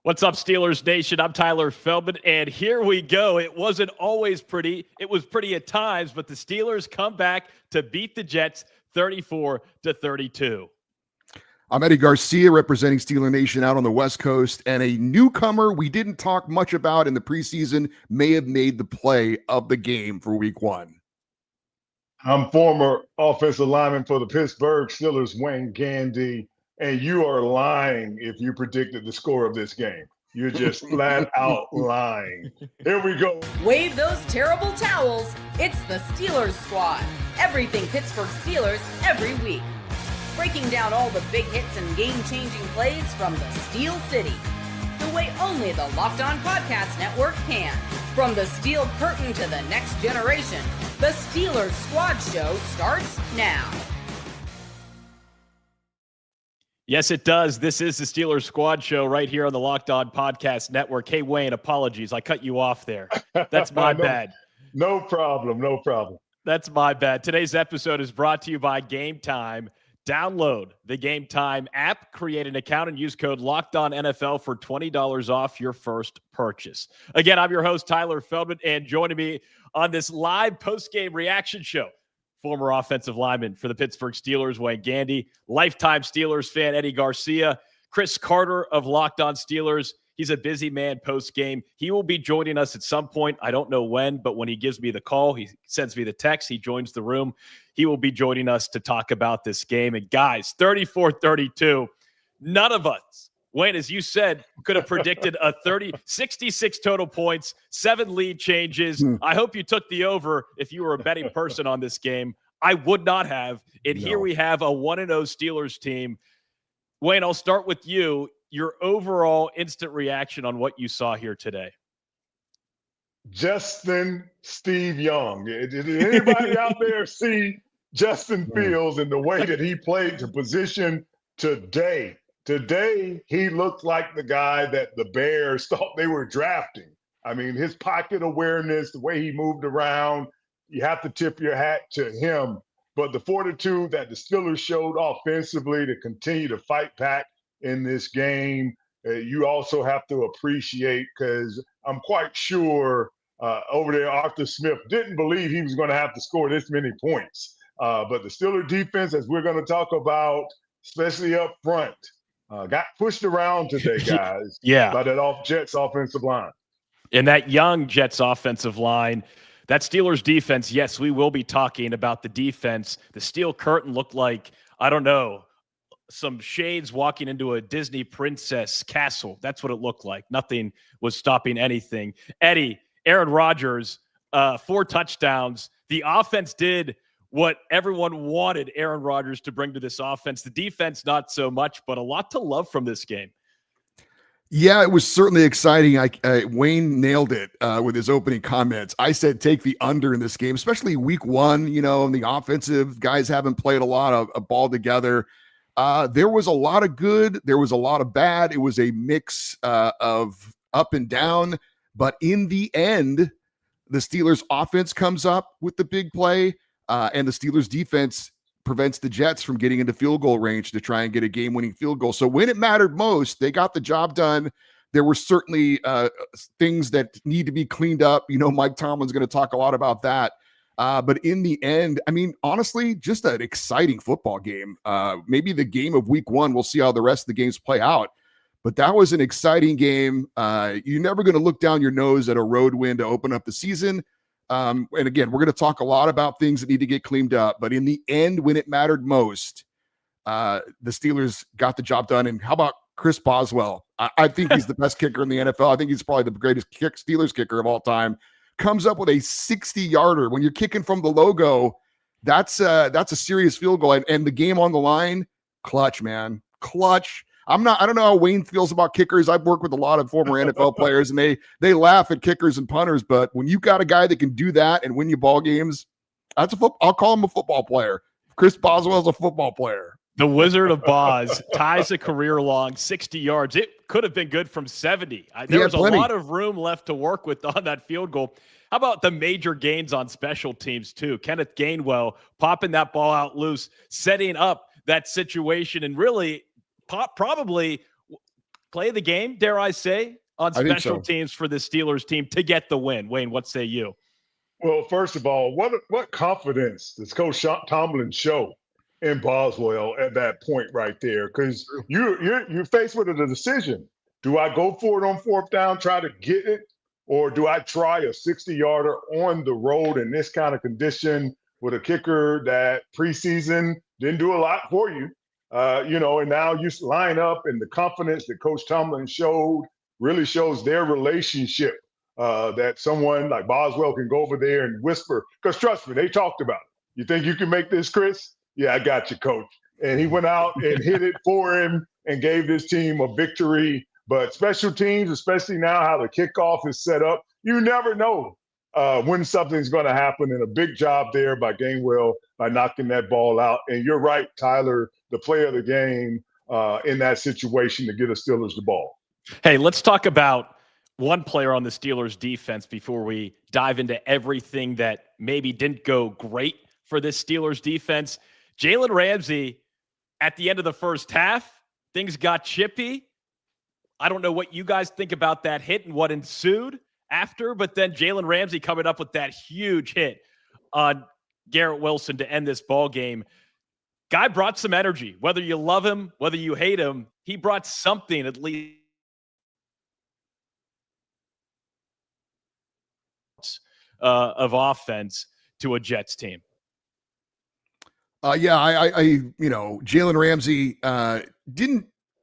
What's up, Steelers Nation? I'm Tyler Feldman, and here we go. It wasn't always pretty. It was pretty at times, but the Steelers come back to beat the Jets 34-32. I'm Eddie Garcia, representing Steeler Nation out on the West Coast, and a newcomer we didn't talk much about in the preseason may have made the play of the game for Week 1. I'm former offensive lineman for the Pittsburgh Steelers, Wayne Gandy, and you are lying if you predicted the score of this game. You're just flat out lying. Here we go. Wave those terrible towels. It's the Steelers Squad. Everything Pittsburgh Steelers every week. Breaking down all the big hits and game-changing plays from the Steel City. The way only the Locked On Podcast Network can. From the steel curtain to the next generation, the Steelers Squad Show starts now. Yes, it does. This is the Steelers Squad Show right here on the Locked On Podcast Network. Hey, Wayne, apologies. I cut you off there. That's my bad. No problem. No problem. That's my bad. Today's episode is brought to you by Gametime. Download the Gametime app, create an account, and use code LOCKEDONNFL for $20 off your first purchase. Again, I'm your host, Tyler Feldman, and joining me on this live post-game reaction show, former offensive lineman for the Pittsburgh Steelers, Wayne Gandy, lifetime Steelers fan, Eddie Garcia, Chris Carter of Locked On Steelers. He's a busy man post-game. He will be joining us at some point. I don't know when, but when he gives me the call, he sends me the text, he joins the room. He will be joining us to talk about this game. And guys, 34-32, none of us, Wayne, as you said, could have predicted a 66 total points, 7 lead changes. I hope you took the over if you were a betting person on this game. I would not have. And Here we have a 1-0 Steelers team. Wayne, I'll start with you. Your overall instant reaction on what you saw here today. Justin Steve Young. Did anybody out there see Justin Fields and the way that he played the position today? Today, he looked like the guy that the Bears thought they were drafting. I mean, his pocket awareness, the way he moved around, you have to tip your hat to him. But the fortitude that the Steelers showed offensively to continue to fight back in this game, you also have to appreciate, because I'm quite sure over there Arthur Smith didn't believe he was going to have to score this many points. But the Steelers defense, as we're going to talk about, especially up front, got pushed around today, guys, by that Jets offensive line. And that young Jets offensive line, that Steelers defense, yes, we will be talking about the defense. The steel curtain looked like, I don't know, some shades walking into a Disney princess castle. That's what it looked like. Nothing was stopping anything. Eddie, Aaron Rodgers, 4 touchdowns. The offense did what everyone wanted Aaron Rodgers to bring to this offense. The defense, not so much, but a lot to love from this game. Yeah, it was certainly exciting. Wayne nailed it with his opening comments. I said take the under in this game, especially Week 1, and the offensive guys haven't played a lot of ball together. There was a lot of good. There was a lot of bad. It was a mix of up and down. But in the end, the Steelers offense comes up with the big play, and the Steelers defense prevents the Jets from getting into field goal range to try and get a game-winning field goal. So when it mattered most, they got the job done. There were certainly things that need to be cleaned up. Mike Tomlin's going to talk a lot about that. But in the end, I mean, honestly, just an exciting football game. Maybe the game of Week 1, we'll see how the rest of the games play out. But that was an exciting game. You're never going to look down your nose at a road win to open up the season. And again, we're going to talk a lot about things that need to get cleaned up. But in the end, when it mattered most, the Steelers got the job done. And how about Chris Boswell? I think he's the best kicker in the NFL. I think he's probably the greatest Steelers kicker of all time. Comes up with a 60-yarder. When you're kicking from the logo, that's a serious field goal. And the game on the line, clutch, man. Clutch. I don't know how Wayne feels about kickers. I've worked with a lot of former NFL players, and they laugh at kickers and punters. But when you got a guy that can do that and win you ball games, I'll call him a football player. Chris Boswell's a football player. The Wizard of Boz ties a career-long 60 yards. It could have been good from 70. There was a lot of room left to work with on that field goal. How about the major gains on special teams, too? Kenneth Gainwell popping that ball out loose, setting up that situation, and really probably play of the game, dare I say, on I think special so. teams for the Steelers team to get the win. Wayne, what say you? Well, first of all, what confidence does Coach Tomlin show in Boswell at that point right there? Because you're faced with a decision. Do I go for it on fourth down, try to get it, or do I try a 60-yarder on the road in this kind of condition with a kicker that preseason didn't do a lot for you? And now you line up, and the confidence that Coach Tomlin showed really shows their relationship. That someone like Boswell can go over there and whisper, because trust me, they talked about it. You think you can make this, Chris? Yeah, I got you, coach. And he went out and hit it for him and gave this team a victory. But special teams, especially now how the kickoff is set up, you never know when something's going to happen. And a big job there by Gainwell by knocking that ball out. And you're right, Tyler, the play of the game in that situation to get the Steelers the ball. Hey, let's talk about one player on the Steelers defense before we dive into everything that maybe didn't go great for this Steelers defense. Jalen Ramsey, at the end of the first half, things got chippy. I don't know what you guys think about that hit and what ensued after, but then Jalen Ramsey coming up with that huge hit on Garrett Wilson to end this ball game. Guy brought some energy. Whether you love him, whether you hate him, he brought something at least of offense to a Jets team. Jalen Ramsey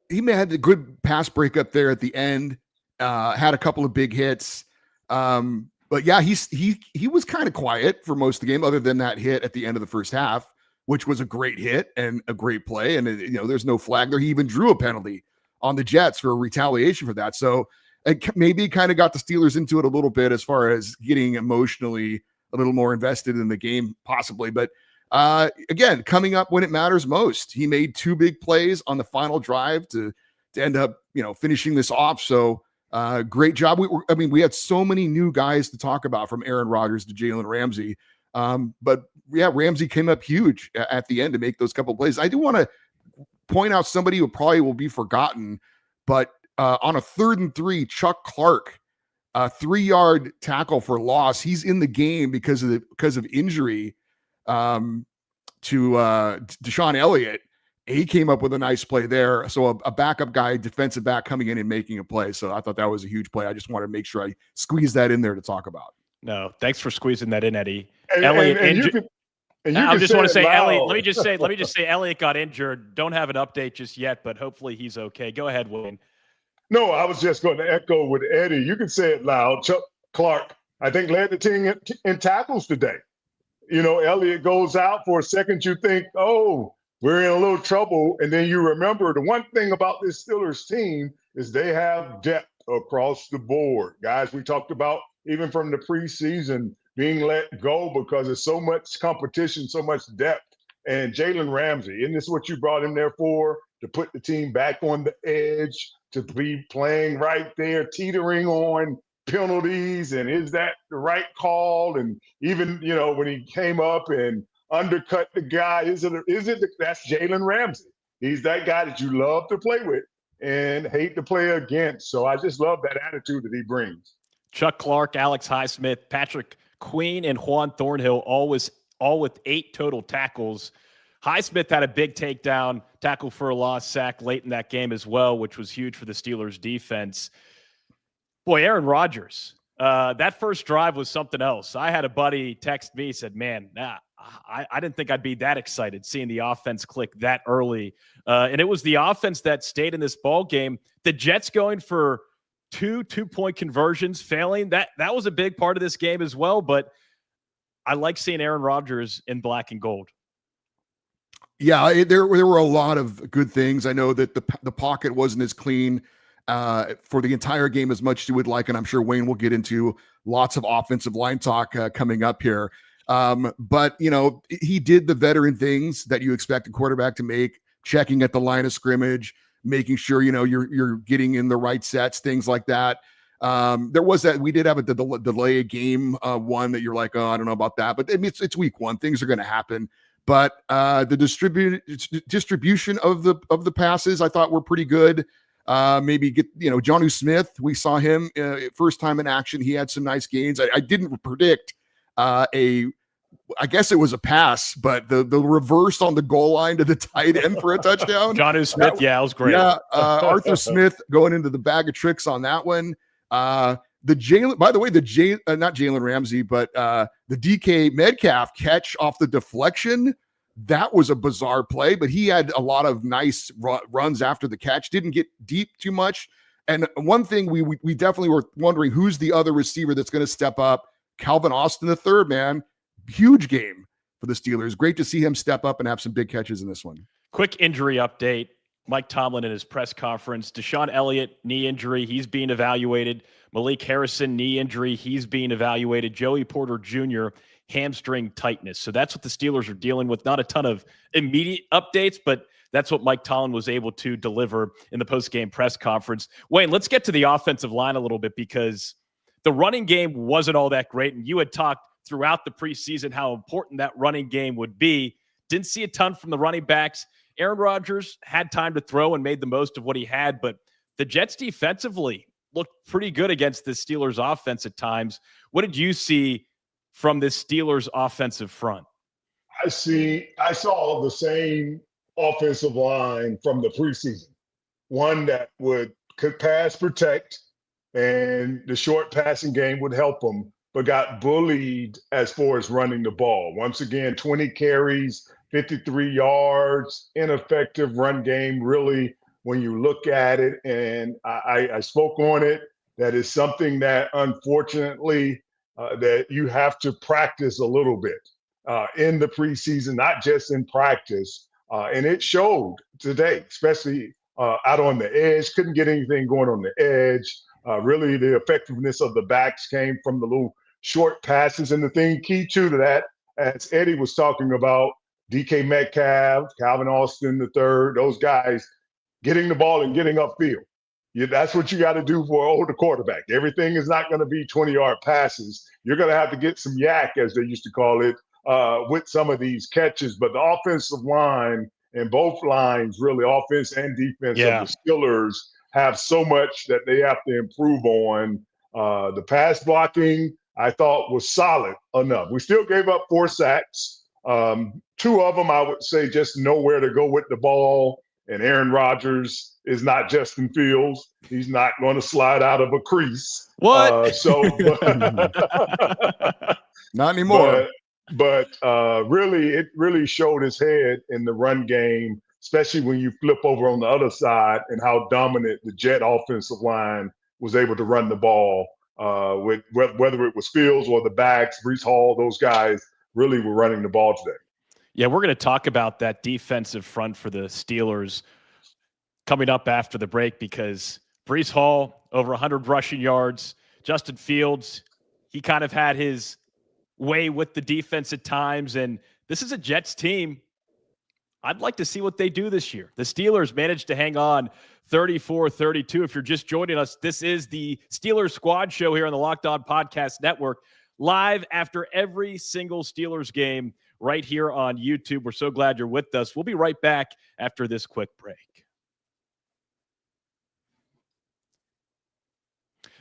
he may have had a good pass breakup there at the end, had a couple of big hits. But yeah, he was kind of quiet for most of the game, other than that hit at the end of the first half, which was a great hit and a great play. And there's no flag there. He even drew a penalty on the Jets for retaliation for that. So it maybe kind of got the Steelers into it a little bit as far as getting emotionally a little more invested in the game, possibly. But again, coming up when it matters most, he made two big plays on the final drive to end up, finishing this off. So great job. We had so many new guys to talk about, from Aaron Rodgers to Jalen Ramsey. But yeah, Ramsey came up huge at the end to make those couple plays. I do want to point out somebody who probably will be forgotten, but on a 3rd and 3, Chuck Clark, a 3-yard tackle for loss. He's in the game because of injury to Deshaun Elliott. He came up with a nice play there. So a backup guy, defensive back, coming in and making a play. So I thought that was a huge play. I just wanted to make sure I squeezed that in there to talk about. No, thanks for squeezing that in, Eddie. Elliott injured. I just want to say, Elliott. Let me just say, Elliott got injured. Don't have an update just yet, but hopefully he's okay. Go ahead, Wayne. No, I was just going to echo with Eddie. You can say it loud. Chuck Clark, I think, led the team in tackles today. Elliott goes out for a second. You think, oh, we're in a little trouble. And then you remember the one thing about this Steelers team is they have depth across the board. Guys, we talked about even from the preseason being let go because there's so much competition, so much depth. And Jalen Ramsey, isn't this what you brought him there for? To put the team back on the edge, to be playing right there, teetering on penalties, and is that the right call? And even, when he came up and undercut the guy, that's Jalen Ramsey. He's that guy that you love to play with and hate to play against. So I just love that attitude that he brings. Chuck Clark, Alex Highsmith, Patrick Queen, and Juan Thornhill, all with 8 total tackles. Highsmith had a big tackle for a loss, sack late in that game as well, which was huge for the Steelers defense. Boy, Aaron Rodgers, that first drive was something else. I had a buddy text me, said, man, I didn't think I'd be that excited seeing the offense click that early. And it was the offense that stayed in this ball game. The Jets going for two-point conversions, failing. That was a big part of this game as well. But I like seeing Aaron Rodgers in black and gold. Yeah, there were a lot of good things. I know that the pocket wasn't as clean for the entire game as much as you would like, and I'm sure Wayne will get into lots of offensive line talk coming up here. But he did the veteran things that you expect a quarterback to make, checking at the line of scrimmage, making sure you're getting in the right sets, things like that. There was that we did have a delay game one that you're like, oh, I don't know about that, but it's week 1. Things are going to happen. But the distribution of the passes I thought were pretty good. Maybe get, Jonnu Smith. We saw him first time in action. He had some nice gains. I didn't predict I guess it was a pass, but the reverse on the goal line to the tight end for a touchdown. Jonnu Smith, it was great. Yeah, Arthur Smith going into the bag of tricks on that one. Not Jalen Ramsey, but the DK Metcalf catch off the deflection. That was a bizarre play, but he had a lot of nice runs after the catch. Didn't get deep too much. And one thing we definitely were wondering, who's the other receiver that's going to step up? Calvin Austin III, man. Huge game for the Steelers. Great to see him step up and have some big catches in this one. Quick injury update. Mike Tomlin in his press conference. Deshaun Elliott, knee injury. He's being evaluated. Malik Harrison, knee injury. He's being evaluated. Joey Porter Jr., hamstring tightness. So that's what the Steelers are dealing with. Not a ton of immediate updates, but that's what Mike Tomlin was able to deliver in the post-game press conference. Wayne, let's get to the offensive line a little bit, because the running game wasn't all that great, and you had talked throughout the preseason how important that running game would be. Didn't see a ton from the running backs. Aaron Rodgers had time to throw and made the most of what he had, but the Jets defensively looked pretty good against the Steelers offense at times. What did you see from this Steelers offensive front? I saw the same offensive line from the preseason. One that could pass protect, and the short passing game would help them, but got bullied as far as running the ball. Once again, 20 carries, 53 yards, ineffective run game, really, when you look at it. And I spoke on it. That is something that, unfortunately, that you have to practice a little bit in the preseason, not just in practice. And it showed today, especially out on the edge. Couldn't get anything going on the edge. Really, the effectiveness of the backs came from the little short passes. And the thing key to that, as Eddie was talking about, DK Metcalf, Calvin Austin III, those guys getting the ball and getting upfield. That's what you got to do for an older quarterback. Everything is not going to be 20-yard passes. You're going to have to get some yak, as they used to call it, with some of these catches. But the offensive line and both lines, really, offense and defense of the Steelers, have so much that they have to improve on. The pass blocking, I thought, was solid enough. We still gave up 4 sacks. 2 of them, I would say, just nowhere to go with the ball. And Aaron Rodgers is not Justin Fields. He's not going to slide out of a crease. What? Not anymore. But really, it really showed his head in the run game, especially when you flip over on the other side and how dominant the Jet offensive line was able to run the ball. With whether it was Fields or the backs, Breece Hall, those guys really were running the ball today. Yeah, we're going to talk about that defensive front for the Steelers coming up after the break, because Breece Hall, over 100 rushing yards. Justin Fields, he kind of had his way with the defense at times, and this is a Jets team. I'd like to see what they do this year. The Steelers managed to hang on 34-32. If you're just joining us, this is the Steelers Squad Show here on the Locked On Podcast Network, live after every single Steelers game right here on YouTube. We're so glad you're with us. We'll be right back after this quick break.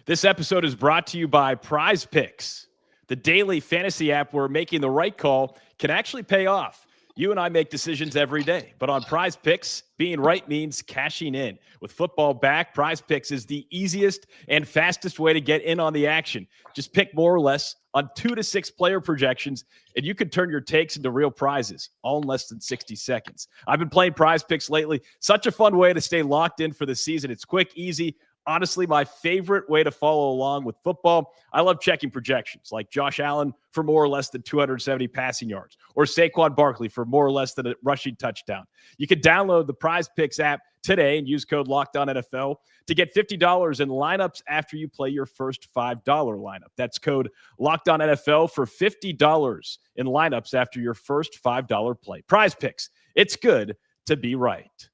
This episode is brought to you by PrizePicks, the daily fantasy app where making the right call can actually pay off. You and I make decisions every day, but on PrizePicks, being right means cashing in. With football back, PrizePicks is the easiest and fastest way to get in on the action. Just pick more or less on 2 to 6 player projections, and you can turn your takes into real prizes, all in less than 60 seconds. I've been playing PrizePicks lately. Such a fun way to stay locked in for the season. It's quick, easy. Honestly, my favorite way to follow along with football. I love checking projections like Josh Allen for more or less than 270 passing yards, or Saquon Barkley for more or less than a rushing touchdown. You can download the PrizePicks app today and use code LOCKEDONNFL to get $50 in lineups after you play your first $5 lineup. That's code LOCKEDONNFL for $50 in lineups after your first $5 play. PrizePicks, it's good to be right.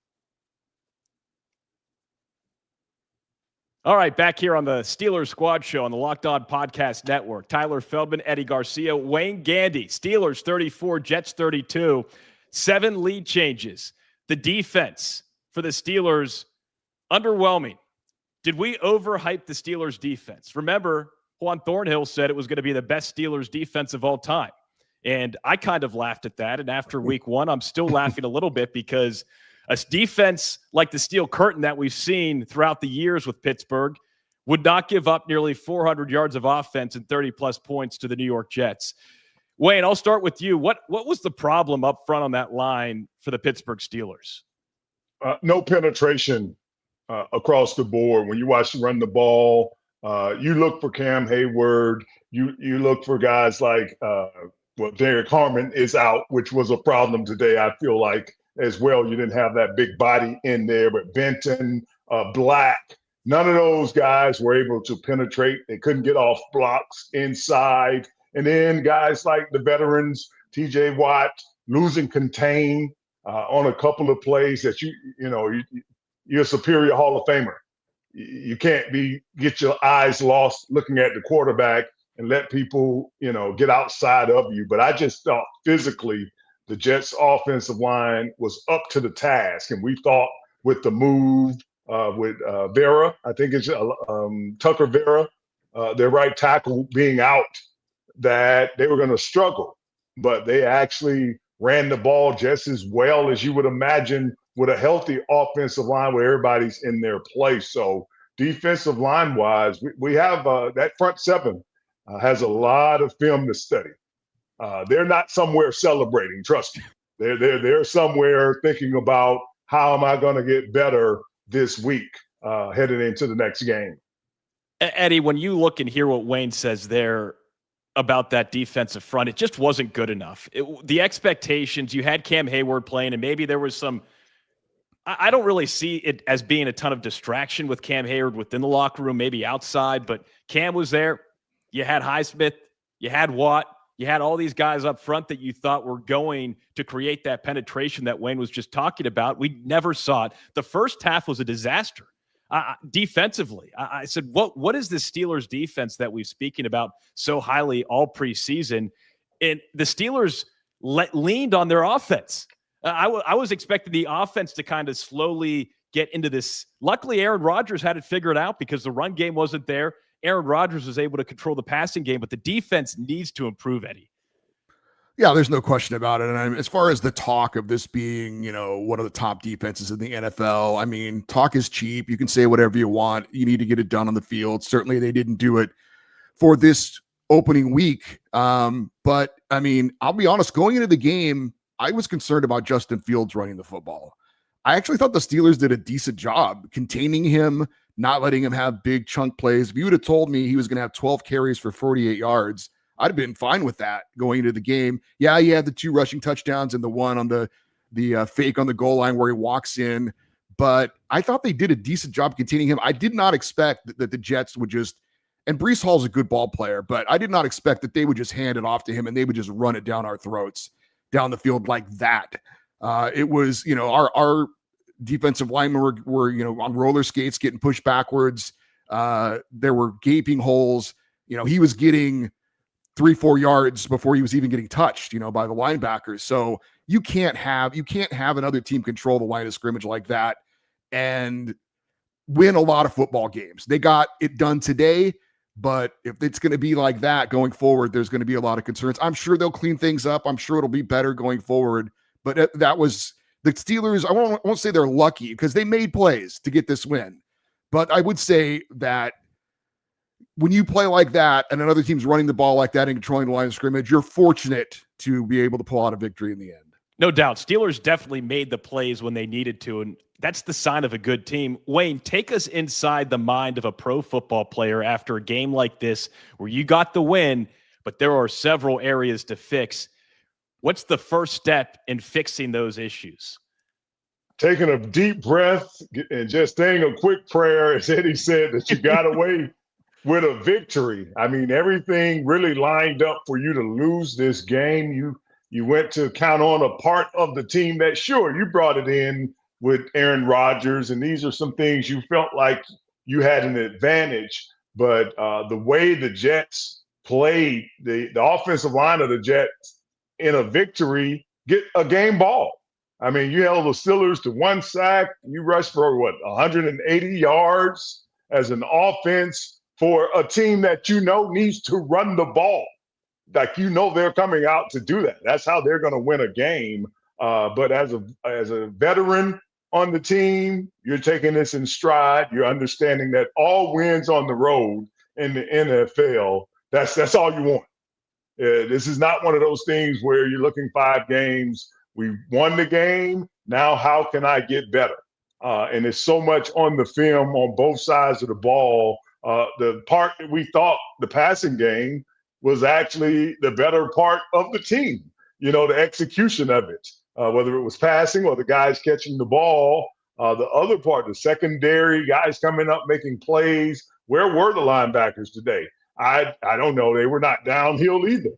All right, back here on the Steelers Squad Show on the Locked On Podcast Network. Tyler Feldman, Eddie Garcia, Wayne Gandy. Steelers 34, Jets 32. 7 lead changes. The defense for the Steelers Underwhelming. Did we overhype the Steelers defense? Remember, Juan Thornhill said it was going to be the best Steelers defense of all time. And I kind of laughed at that. And after week one, I'm still laughing a little bit because a defense like the Steel Curtain that we've seen throughout the years with Pittsburgh would not give up nearly 400 yards of offense and 30-plus points to the New York Jets. Wayne, I'll start with you. What was the problem up front on that line for the Pittsburgh Steelers? No penetration across the board. When you watch them run the ball, you look for Cam Heyward. You look for guys like Derek Harmon is out, which was a problem today, I feel like, as well. You didn't have that big body in there, but Benton, Black, none of those guys were able to penetrate. They couldn't get off blocks inside. And then guys like the veterans, TJ Watt, losing contain on a couple of plays that you're a superior Hall of Famer. You can't get your eyes lost looking at the quarterback and let people, get outside of you. But I just thought physically the Jets' offensive line was up to the task. And we thought with the move with Vera, I think it's Tucker Vera, their right tackle being out, that they were going to struggle. But they actually ran the ball just as well as you would imagine with a healthy offensive line where everybody's in their place. So defensive line-wise, we have that front seven has a lot of film to study. They're not somewhere celebrating, trust me. They're somewhere thinking about how am I going to get better this week headed into the next game. Eddie, when you look and hear what Wayne says there about that defensive front, it just wasn't good enough. The expectations, you had Cam Heyward playing, and maybe there was some – I don't really see it as being a ton of distraction with Cam Heyward within the locker room, maybe outside, but Cam was there. You had Highsmith, you had Watt, you had all these guys up front that you thought were going to create that penetration that Wayne was just talking about. We never saw it. The first half was a disaster. Defensively, I said, what is the Steelers defense that we've speaking about so highly all preseason? And the Steelers leaned on their offense. I was expecting the offense to kind of slowly get into this. Luckily, Aaron Rodgers had it figured out because the run game wasn't there. Aaron Rodgers was able to control the passing game, but the defense needs to improve, Eddie. Yeah, there's no question about it. And as far as the talk of this being, one of the top defenses in the NFL, I mean, talk is cheap. You can say whatever you want. You need to get it done on the field. Certainly they didn't do it for this opening week. But I mean, I'll be honest, going into the game, I was concerned about Justin Fields running the football. I actually thought the Steelers did a decent job containing him, not letting him have big chunk plays. If you would have told me he was going to have 12 carries for 48 yards, I'd have been fine with that going into the game. Yeah, he had the 2 rushing touchdowns and the one on the fake on the goal line where he walks in. But I thought they did a decent job containing him. I did not expect that the Jets would just – and Breece Hall's a good ball player, but I did not expect that they would just hand it off to him and they would just run it down our throats down the field like that. It was, our defensive linemen were on roller skates getting pushed backwards. There were gaping holes. He was getting 3-4 yards before he was even getting touched, by the linebackers. So you can't have another team control the line of scrimmage like that and win a lot of football games. They got it done today, but if it's going to be like that going forward, there's going to be a lot of concerns. I'm sure they'll clean things up. I'm sure it'll be better going forward, but that was the Steelers. I won't say they're lucky because they made plays to get this win, but I would say that when you play like that and another team's running the ball like that and controlling the line of scrimmage, you're fortunate to be able to pull out a victory in the end. No doubt. Steelers definitely made the plays when they needed to, and that's the sign of a good team. Wayne, take us inside the mind of a pro football player after a game like this where you got the win, but there are several areas to fix. What's the first step in fixing those issues? Taking a deep breath and just saying a quick prayer, as Eddie said, that you got away with a victory. I mean, everything really lined up for you to lose this game. You went to count on a part of the team that, sure, you brought it in with Aaron Rodgers, and these are some things you felt like you had an advantage. But the way the Jets played, the offensive line of the Jets in a victory, get a game ball. I mean, you held the Steelers to 1 sack. You rushed for, 180 yards as an offense for a team that needs to run the ball. Like, they're coming out to do that. That's how they're going to win a game. But as a veteran on the team, you're taking this in stride. You're understanding that all wins on the road in the NFL, that's all you want. This is not one of those things where you're looking 5 games. We won the game. Now how can I get better? And it's so much on the film on both sides of the ball. The part that we thought the passing game was actually the better part of the team, the execution of it, whether it was passing or the guys catching the ball. The other part, the secondary, guys coming up, making plays. Where were the linebackers today? I don't know. They were not downhill either.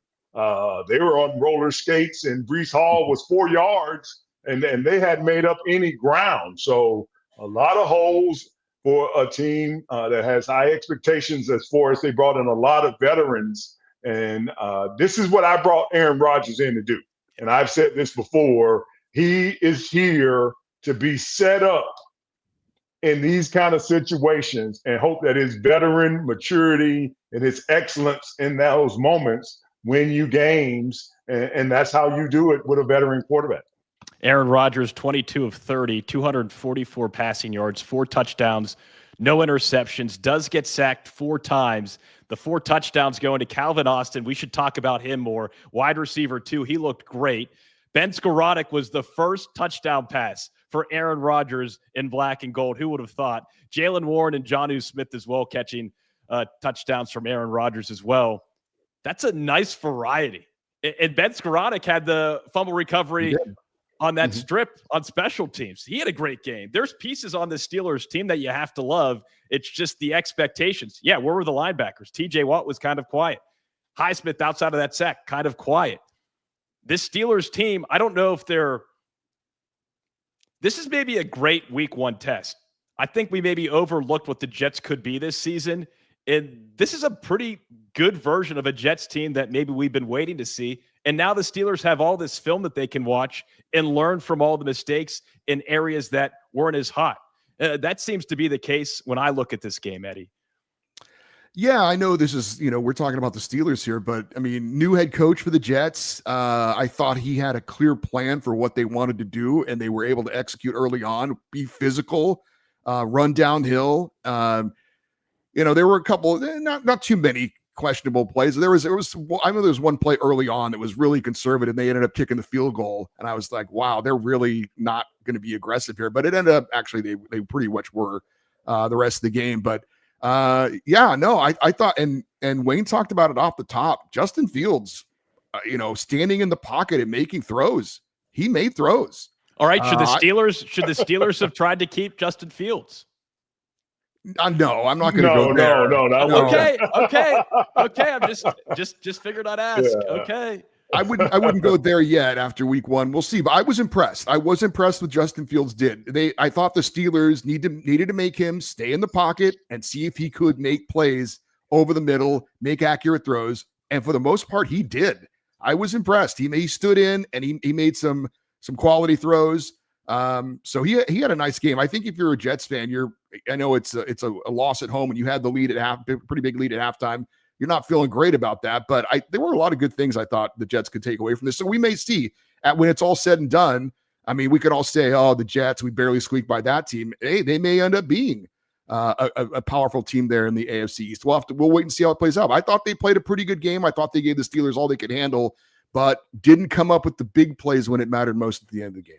They were on roller skates, and Breece Hall was 4 yards, and they hadn't made up any ground. So a lot of holes for a team that has high expectations as far as they brought in a lot of veterans. And this is what I brought Aaron Rodgers in to do. And I've said this before. He is here to be set up in these kind of situations and hope that his veteran maturity and his excellence in those moments win you games. And that's how you do it with a veteran quarterback. Aaron Rodgers, 22 of 30, 244 passing yards, 4 touchdowns, no interceptions, does get sacked 4 times. The 4 touchdowns going to Calvin Austin. We should talk about him more. Wide receiver 2, he looked great. Ben Skowronek was the first touchdown pass for Aaron Rodgers in black and gold. Who would have thought? Jalen Warren and Jonnu Smith as well catching touchdowns from Aaron Rodgers as well. That's a nice variety. And Ben Skowronek had the fumble recovery on that strip on special teams. He had a great game. There's pieces on the Steelers team that you have to love. It's just the expectations. Yeah, where were the linebackers? TJ Watt was kind of quiet. Highsmith outside of that sack, kind of quiet. This Steelers team, I don't know if this is maybe a great week 1 test. I think we maybe overlooked what the Jets could be this season. And this is a pretty good version of a Jets team that maybe we've been waiting to see. And now the Steelers have all this film that they can watch and learn from all the mistakes in areas that weren't as hot. That seems to be the case when I look at this game, Eddie. Yeah, I know this is, we're talking about the Steelers here, but I mean, new head coach for the Jets. I thought he had a clear plan for what they wanted to do, and they were able to execute early on, be physical, run downhill. There were a couple, not too many questionable plays. I know there was one play early on that was really conservative. They ended up kicking the field goal, and I was like, wow, they're really not going to be aggressive here. But it ended up actually they pretty much were the rest of the game. But I thought, and Wayne talked about it off the top. Justin Fields, standing in the pocket and making throws. He made throws. All right, should the Steelers have tried to keep Justin Fields? No, I'm not going to go there. No. Okay. I'm just figured I'd ask. Yeah. Okay. I wouldn't go there yet after week 1. We'll see. But I was impressed. I was impressed with Justin Fields I thought the Steelers needed to make him stay in the pocket and see if he could make plays over the middle, make accurate throws. And for the most part, he did. I was impressed. He stood in and he made some quality throws. So he had a nice game. I think if you're a Jets fan, I know it's a loss at home and you had the lead at pretty big lead at halftime. You're not feeling great about that, but there were a lot of good things I thought the Jets could take away from this. So we may see when it's all said and done. I mean, we could all say, "Oh, the Jets, we barely squeaked by that team." Hey, they may end up being a powerful team there in the AFC East. We'll wait and see how it plays out. I thought they played a pretty good game. I thought they gave the Steelers all they could handle, but didn't come up with the big plays when it mattered most at the end of the game.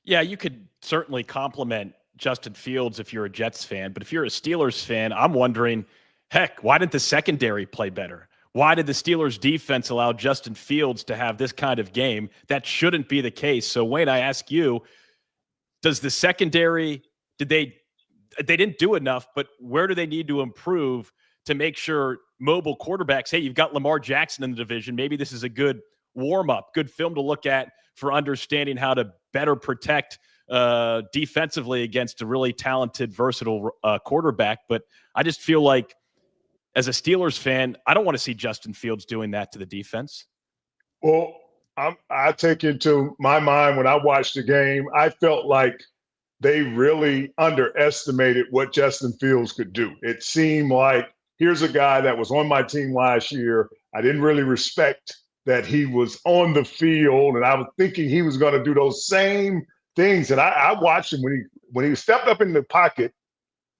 Yeah, you could certainly compliment Justin Fields if you're a Jets fan, but if you're a Steelers fan, I'm wondering, heck, why didn't the secondary play better? Why did the Steelers defense allow Justin Fields to have this kind of game? That shouldn't be the case. So, Wayne, I ask you, does the secondary, they didn't do enough, but where do they need to improve to make sure mobile quarterbacks, hey, you've got Lamar Jackson in the division. Maybe this is a good warm-up, good film to look at for understanding how to better protect defensively against a really talented, versatile quarterback. But I just feel like as a Steelers fan, I don't want to see Justin Fields doing that to the defense. Well, I take into my mind when I watched the game, I felt like they really underestimated what Justin Fields could do. It seemed like here's a guy that was on my team last year. I didn't really respect that he was on the field, and I was thinking he was going to do those same things. And I watched him when he stepped up in the pocket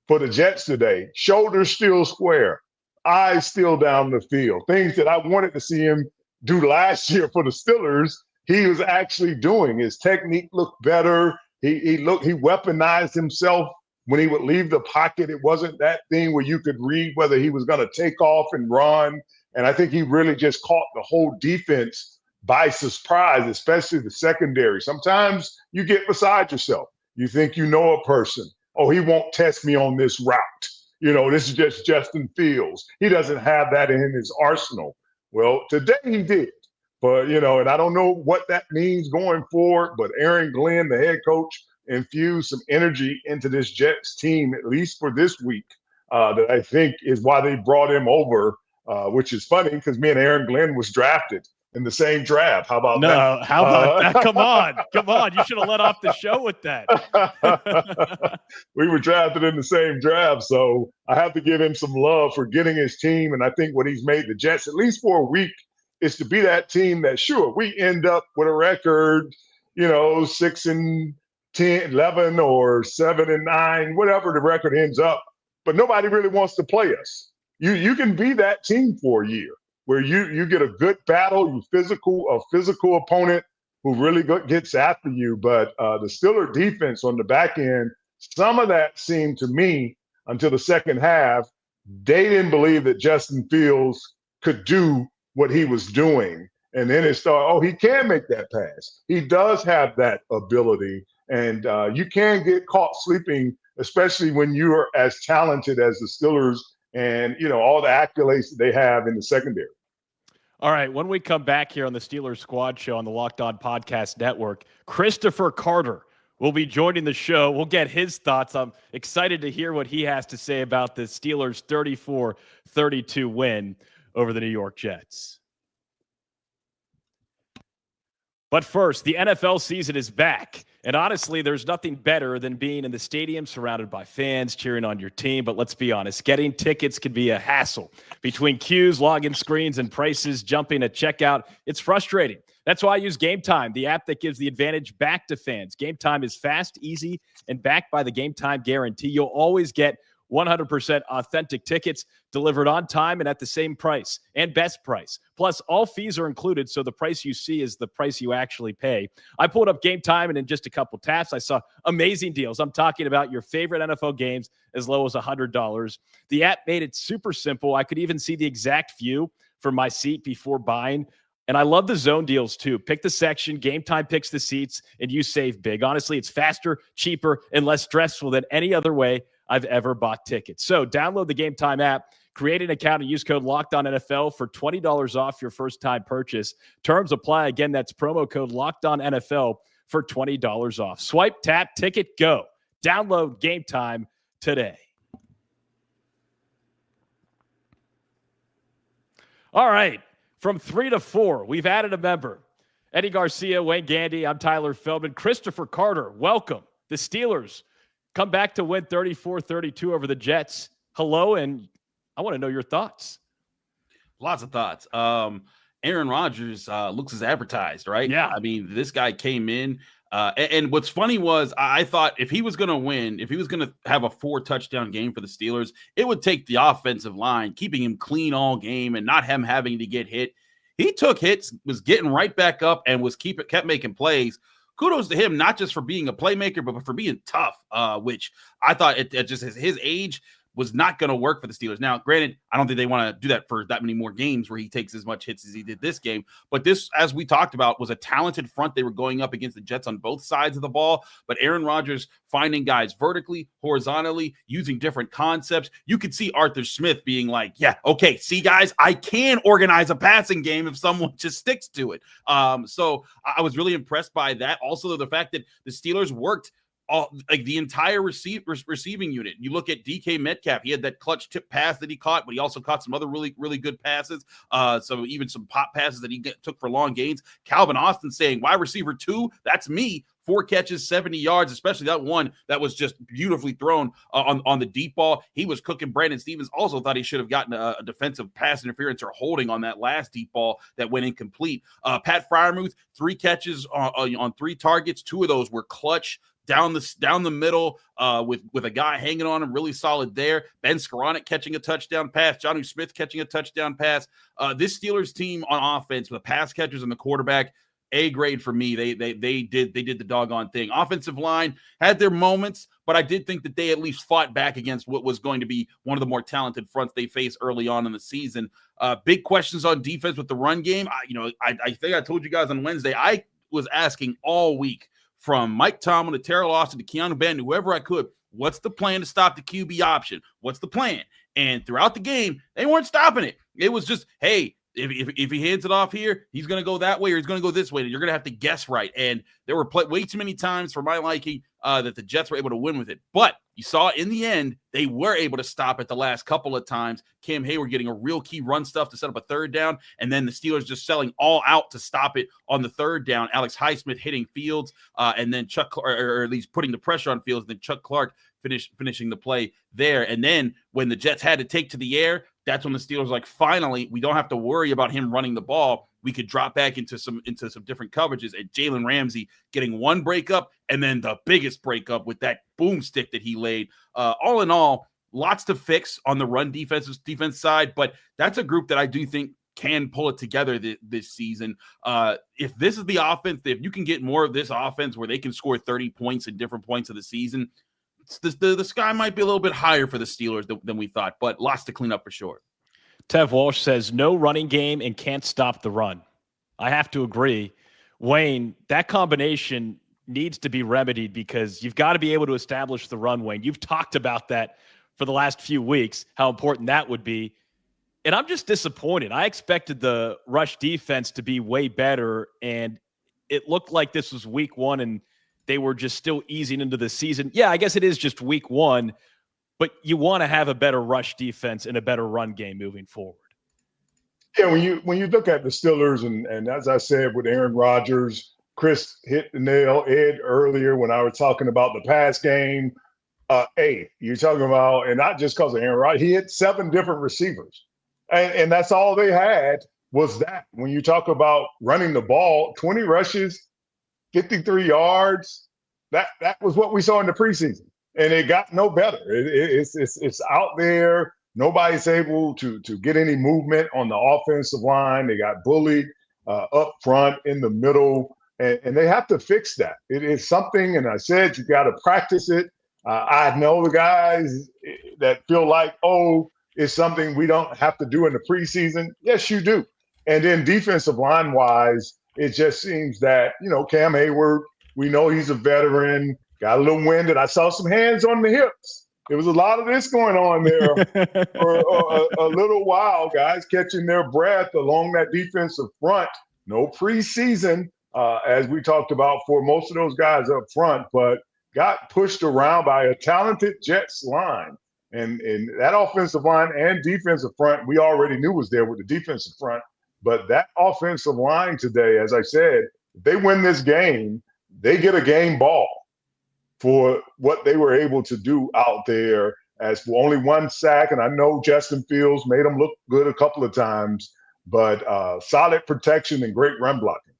for the Jets today, shoulders still square, eyes still down the field, things that I wanted to see him do last year for the Steelers. He was actually doing. His technique looked better. He weaponized himself when he would leave the pocket. It wasn't that thing where you could read whether he was going to take off and run. And I think he really just caught the whole defense by surprise, especially the secondary. Sometimes you get beside yourself. You think you know a person. Oh, he won't test me on this route. This is just Justin Fields. He doesn't have that in his arsenal. Well, today he did. But, and I don't know what that means going forward, but Aaron Glenn, the head coach, infused some energy into this Jets team, at least for this week, that I think is why they brought him over, which is funny because me and Aaron Glenn was drafted in the same draft. How about that? No, how about that? Come on. You should have let off the show with that. We were drafted in the same draft, so I have to give him some love for getting his team. And I think what he's made the Jets, at least for a week, is to be that team that, sure, we end up with a record, 6-10, 11, or 7-9, whatever the record ends up. But nobody really wants to play us. You can be that team for a year where you get a good battle, a physical opponent who really gets after you. But the Steelers defense on the back end, some of that seemed to me until the second half, they didn't believe that Justin Fields could do what he was doing. And then it started, he can make that pass. He does have that ability. And you can get caught sleeping, especially when you're as talented as the Steelers and, all the accolades that they have in the secondary. All right, when we come back here on the Steelers Squad Show on the Locked On Podcast Network, Christopher Carter will be joining the show. We'll get his thoughts. I'm excited to hear what he has to say about the Steelers' 34-32 win over the New York Jets. But first, the NFL season is back. And honestly, there's nothing better than being in the stadium surrounded by fans cheering on your team. But let's be honest, getting tickets can be a hassle. Between queues, login screens, and prices jumping at checkout, it's frustrating. That's why I use Gametime, the app that gives the advantage back to fans. Gametime is fast, easy, and backed by the Gametime guarantee. You'll always get 100% authentic tickets delivered on time and at the same price and best price. Plus, all fees are included, so the price you see is the price you actually pay. I pulled up Gametime, and in just a couple taps, I saw amazing deals. I'm talking about your favorite NFL games as low as $100. The app made it super simple. I could even see the exact view for my seat before buying. And I love the zone deals too. Pick the section, Gametime picks the seats, and you save big. Honestly, it's faster, cheaper, and less stressful than any other way I've ever bought tickets. So download the Gametime app, create an account, and use code LOCKEDONNFL for $20 off your first-time purchase. Terms apply. Again, that's promo code LOCKEDONNFL for $20 off. Swipe, tap, ticket, go. Download Gametime today. All right. From 3 to 4, we've added a member. Eddie Garcia, Wayne Gandy, I'm Tyler Feldman. Christopher Carter, welcome. The Steelers come back to win 34-32 over the Jets. Hello, and I want to know your thoughts. Lots of thoughts. Aaron Rodgers looks as advertised, right? Yeah. I mean, this guy came in. And what's funny was I thought if he was going to win, if he was going to have a 4-touchdown game for the Steelers, it would take the offensive line, keeping him clean all game and not him having to get hit. He took hits, was getting right back up, and kept making plays. Kudos to him, not just for being a playmaker, but for being tough, which I thought it just his age was not going to work for the Steelers. Now, granted, I don't think they want to do that for that many more games where he takes as much hits as he did this game. But this, as we talked about, was a talented front. They were going up against the Jets on both sides of the ball. But Aaron Rodgers finding guys vertically, horizontally, using different concepts. You could see Arthur Smith being like, yeah, okay, see, guys, I can organize a passing game if someone just sticks to it. So I was really impressed by that. Also, the fact that the Steelers worked like the entire receiving unit. You look at DK Metcalf, he had that clutch tip pass that he caught, but he also caught some other really, really good passes. So even some pop passes that he took for long gains. Calvin Austin saying, wide receiver 2, that's me. 4 catches, 70 yards, especially that one that was just beautifully thrown on the deep ball. He was cooking. Brandon Stevens also thought he should have gotten a defensive pass interference or holding on that last deep ball that went incomplete. Pat Freiermuth, 3 catches on 3 targets. 2 of those were clutch down the middle with a guy hanging on him, really solid there. Ben Skoranek catching a touchdown pass. Jonnu Smith catching a touchdown pass. This Steelers team on offense with the pass catchers and the quarterback, A grade for me. They did the doggone thing. Offensive line had their moments, but I did think that they at least fought back against what was going to be one of the more talented fronts they faced early on in the season. Big questions on defense with the run game. I think I told you guys on Wednesday, I was asking all week from Mike Tomlin to Terrell Austin to Keanu Benton, whoever I could, what's the plan to stop the QB option? What's the plan? And throughout the game, they weren't stopping it. It was just, hey, if he hands it off here, he's going to go that way or he's going to go this way. You're going to have to guess right. And there were way too many times for my liking that the Jets were able to win with it. But you saw in the end, they were able to stop it the last couple of times. Cam Heyward getting a real key run stuff to set up a 3rd down, and then the Steelers just selling all out to stop it on the 3rd down. Alex Highsmith hitting Fields, and then or at least putting the pressure on Fields, and then Chuck Clark finishing the play there. And then when the Jets had to take to the air, that's when the Steelers like, finally, we don't have to worry about him running the ball. We could drop back into some different coverages, and Jalen Ramsey getting 1 breakup and then the biggest breakup with that boomstick that he laid. All in all, lots to fix on the run defense side, but that's a group that I do think can pull it together this season. If this is the offense, if you can get more of this offense where they can score 30 points at different points of the season, the sky might be a little bit higher for the Steelers than we thought, but lots to clean up for sure. Tev Walsh says no running game and can't stop the run. I have to agree. Wayne, that combination needs to be remedied because you've got to be able to establish the run, Wayne. You've talked about that for the last few weeks, how important that would be. And I'm just disappointed. I expected the rush defense to be way better, and it looked like this was week 1 and they were just still easing into the season. Yeah, I guess it is just week 1, but you want to have a better rush defense and a better run game moving forward. Yeah, when you look at the Steelers, and as I said with Aaron Rodgers, Chris hit the nail, Ed, earlier when I was talking about the pass game. You're talking about, and not just because of Aaron Rodgers, he hit 7 different receivers. And that's all they had was that. When you talk about running the ball, 20 rushes, 53 yards, that was what we saw in the preseason. And it got no better. It's out there. Nobody's able to get any movement on the offensive line. They got bullied up front, in the middle, and they have to fix that. It is something, and I said you got to practice it. I know the guys that feel like, it's something we don't have to do in the preseason. Yes, you do. And then defensive line-wise, it just seems that, Cam Heyward, we know he's a veteran, got a little winded. I saw some hands on the hips. There was a lot of this going on there for a little while, guys catching their breath along that defensive front. No preseason, as we talked about, for most of those guys up front, but got pushed around by a talented Jets line. And that offensive line and defensive front, we already knew was there with the defensive front. But that offensive line today, as I said, if they win this game, they get a game ball for what they were able to do out there, as for only 1 sack. And I know Justin Fields made them look good a couple of times, but solid protection and great run blocking.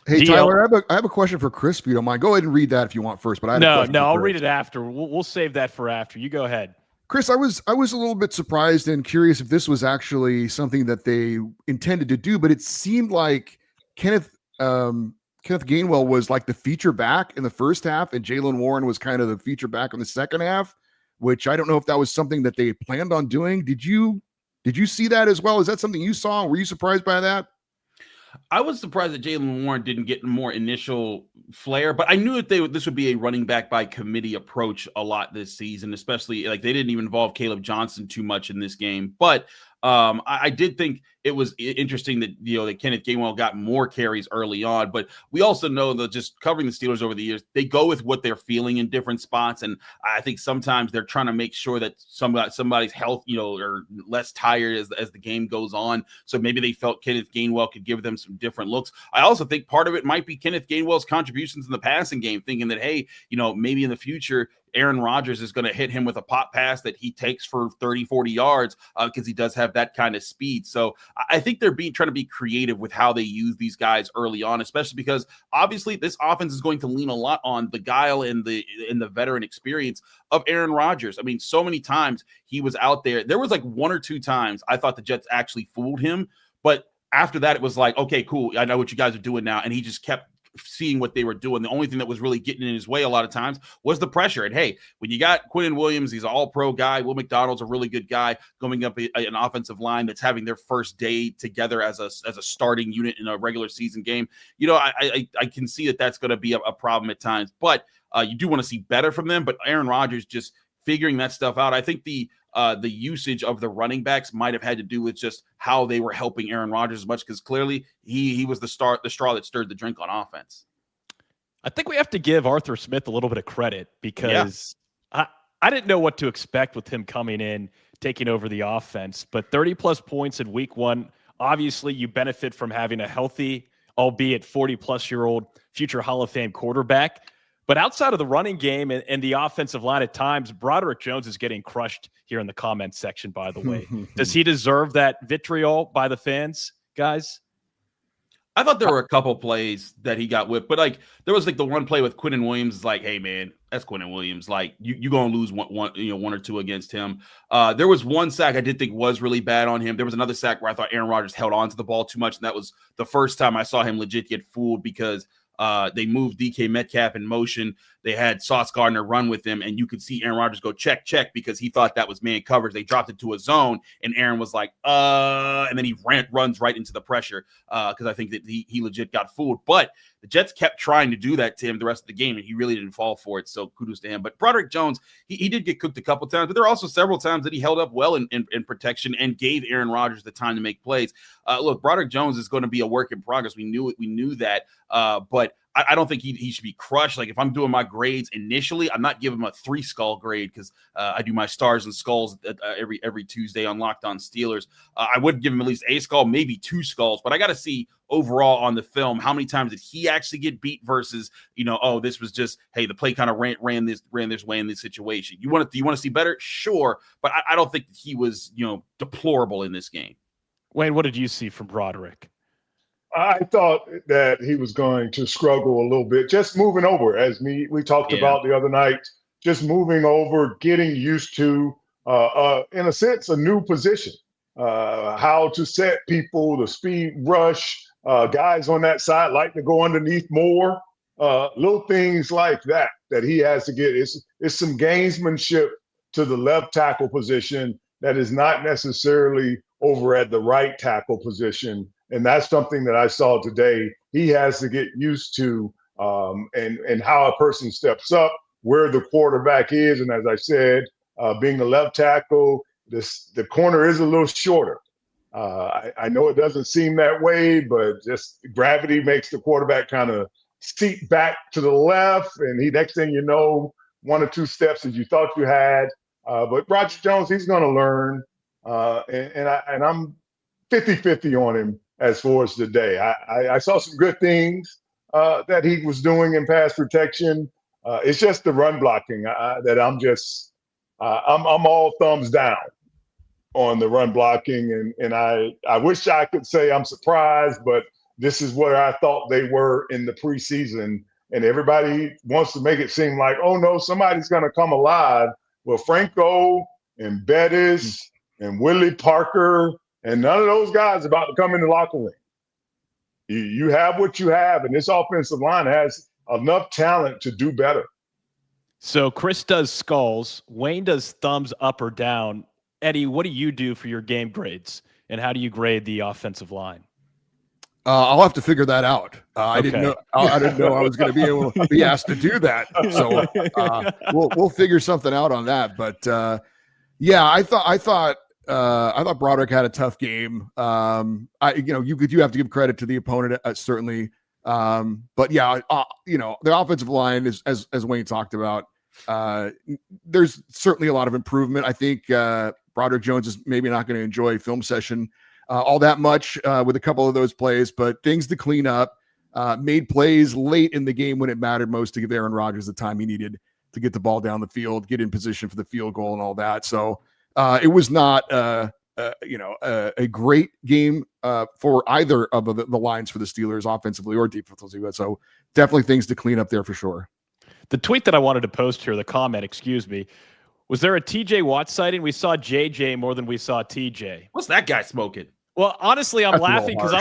Hey, Tyler, I have a question for Chris, if you don't mind. Go ahead and read that if you want first. But I'll read it after. We'll save that for after. You go ahead. Chris, I was a little bit surprised and curious if this was actually something that they intended to do, but it seemed like Kenneth Gainwell was like the feature back in the first half, and Jaylen Warren was kind of the feature back in the second half, which I don't know if that was something that they planned on doing. Did you see that as well? Is that something you saw? Were you surprised by that? I was surprised that Jaylen Warren didn't get more initial flair, but I knew that this would be a running back by committee approach a lot this season, especially like they didn't even involve Caleb Johnson too much in this game. But I did think it was interesting that, that Kenneth Gainwell got more carries early on, but we also know that just covering the Steelers over the years, they go with what they're feeling in different spots. And I think sometimes they're trying to make sure that somebody's health, or less tired as the game goes on. So maybe they felt Kenneth Gainwell could give them some different looks. I also think part of it might be Kenneth Gainwell's contributions in the passing game, thinking that, hey, maybe in the future, Aaron Rodgers is going to hit him with a pop pass that he takes for 30, 40 yards because he does have that kind of speed. So I think they're trying to be creative with how they use these guys early on, especially because obviously this offense is going to lean a lot on the guile and the veteran experience of Aaron Rodgers. I mean, so many times he was out there. There was like 1 or 2 times I thought the Jets actually fooled him. But after that, it was like, okay, cool. I know what you guys are doing now. And he just kept seeing what they were doing. The only thing that was really getting in his way a lot of times was the pressure. And hey, when you got Quinnen Williams, he's an all-pro guy. Will McDonald's a really good guy going up an offensive line that's having their first day together as a starting unit in a regular season game. I can see that that's going to be a problem at times, but you do want to see better from them. But Aaron Rodgers just figuring that stuff out. I think the usage of the running backs might have had to do with just how they were helping Aaron Rodgers as much, because clearly he was the straw that stirred the drink on offense. I think we have to give Arthur Smith a little bit of credit because I didn't know what to expect with him coming in, taking over the offense, but 30-plus points in week 1. Obviously, you benefit from having a healthy, albeit 40-plus-year-old future Hall of Fame quarterback. But outside of the running game and the offensive line at times, Broderick Jones is getting crushed here in the comments section, by the way. Does he deserve that vitriol by the fans, guys? I thought there were a couple plays that he got whipped, but there was the one play with Quinnen Williams, hey man, that's Quinnen Williams. You're going to lose one or two against him. There was one sack I did think was really bad on him. There was another sack where I thought Aaron Rodgers held on to the ball too much. And that was the first time I saw him legit get fooled because they moved DK Metcalf in motion. They had Sauce Gardner run with him, and you could see Aaron Rodgers go check because he thought that was man coverage. They dropped it to a zone, and Aaron was like, and then he runs right into the pressure because I think that he legit got fooled. But the Jets kept trying to do that to him the rest of the game, and he really didn't fall for it. So kudos to him. But Broderick Jones, he did get cooked a couple times, but there are also several times that he held up well in protection and gave Aaron Rodgers the time to make plays. Look, Broderick Jones is going to be a work in progress. We knew that, but I don't think he should be crushed. If I'm doing my grades initially, I'm not giving him a 3 skull grade because I do my stars and skulls every Tuesday on Locked On Steelers. I would give him at least a skull, maybe 2 skulls, but I got to see overall on the film how many times did he actually get beat versus this was just, hey, the play kind of ran this way in this situation. You want to see better, sure, but I don't think that he was deplorable in this game. Wayne, what did you see from Broderick? I thought that he was going to struggle a little bit, just moving over, as we talked about the other night, just moving over, getting used to, in a sense, a new position, how to set people, the speed rush, guys on that side like to go underneath more, little things like that he has to get. It's some gamesmanship to the left tackle position that is not necessarily over at the right tackle position. And that's something that I saw today. He has to get used to and how a person steps up, where the quarterback is. And as I said, being the left tackle, the corner is a little shorter. I know it doesn't seem that way, but just gravity makes the quarterback kind of seat back to the left. And next thing you know, 1 or 2 steps as you thought you had. But Rodgers Jones, he's going to learn. And I'm 50-50 on him. As far as today, I saw some good things that he was doing in pass protection. It's just the run blocking that I'm all thumbs down on the run blocking. And I wish I could say I'm surprised, but this is where I thought they were in the preseason. And everybody wants to make it seem like, oh no, somebody's going to come alive. Well, Franco and Bettis and Willie Parker, and none of those guys are about to come in the locker room. You have what you have, and this offensive line has enough talent to do better. So Chris does skulls. Wayne does thumbs up or down. Eddie, what do you do for your game grades, and how do you grade the offensive line? I'll have to figure that out. I didn't know I was going to be able to be asked to do that. So we'll figure something out on that. But I thought Broderick had a tough game. You have to give credit to the opponent, certainly. But yeah, the offensive line is, as Wayne talked about, there's certainly a lot of improvement. I think Broderick Jones is maybe not going to enjoy film session all that much with a couple of those plays, but things to clean up. Made plays late in the game when it mattered most to give Aaron Rodgers the time he needed to get the ball down the field, get in position for the field goal and all that. So it was not a great game for either of the lines for the Steelers, offensively or defensively. So definitely things to clean up there for sure. The tweet that I wanted to post here, the comment, excuse me, was there a TJ Watt sighting? We saw JJ more than we saw TJ. What's that guy smoking? Well, honestly, I'm That's laughing because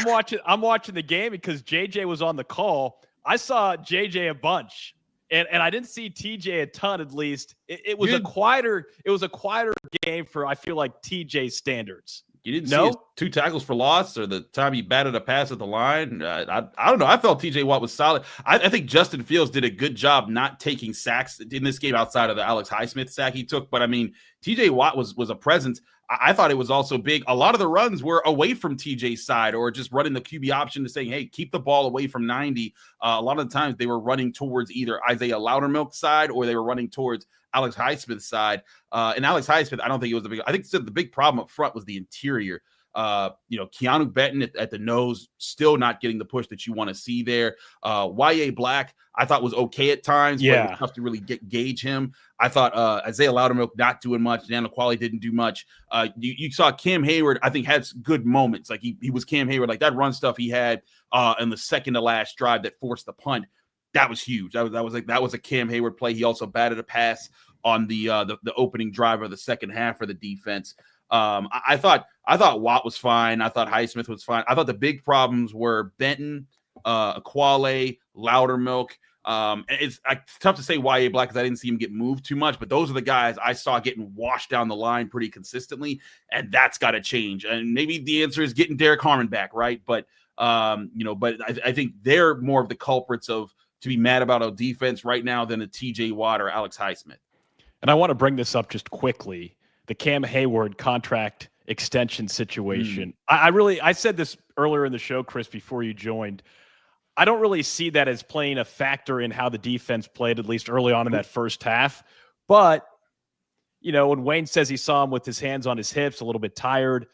I'm watching the game because JJ was on the call. I saw JJ a bunch, and I didn't see TJ a ton. At least it was a quieter game for, I feel like, TJ standards. You didn't see his 2 tackles for loss or the time he batted a pass at the line. I don't know. I felt TJ Watt was solid. I think Justin Fields did a good job not taking sacks in this game outside of the Alex Highsmith sack he took. But I mean, TJ Watt was a presence. I thought it was also big. A lot of the runs were away from TJ's side or just running the QB option to saying, hey, keep the ball away from 90. A lot of the times they were running towards either Isaiah Loudermilk's side or they were running towards Alex Highsmith's side. And Alex Highsmith, I don't think it was the big. I think the big problem up front was the interior. Keanu Benton at the nose, still not getting the push that you want to see there. Y.A. Black, I thought was okay at times, but it was tough to really gauge him. I thought Isaiah Loudermilk not doing much. Dan Quali didn't do much. You saw Cam Heyward, I think, had good moments. Like he was Cam Heyward, like that run stuff he had in the second to last drive that forced the punt. That was huge. That was a Cam Heyward play. He also batted a pass on the opening drive of the second half for the defense. I thought Watt was fine. I thought Highsmith was fine. I thought the big problems were Benton, Aquale, Loudermilk. It's tough to say Y.A. Black because I didn't see him get moved too much, but those are the guys I saw getting washed down the line pretty consistently, and that's got to change. And maybe the answer is getting Derek Harmon back, right? But I think they're more of the culprits to be mad about our defense right now than a TJ Watt or Alex Highsmith. And I want to bring this up just quickly. The Cam Heyward contract extension situation. I said this earlier in the show, Chris, before you joined. I don't really see that as playing a factor in how the defense played, at least early on in that first half. But, when Wayne says he saw him with his hands on his hips, a little bit tired,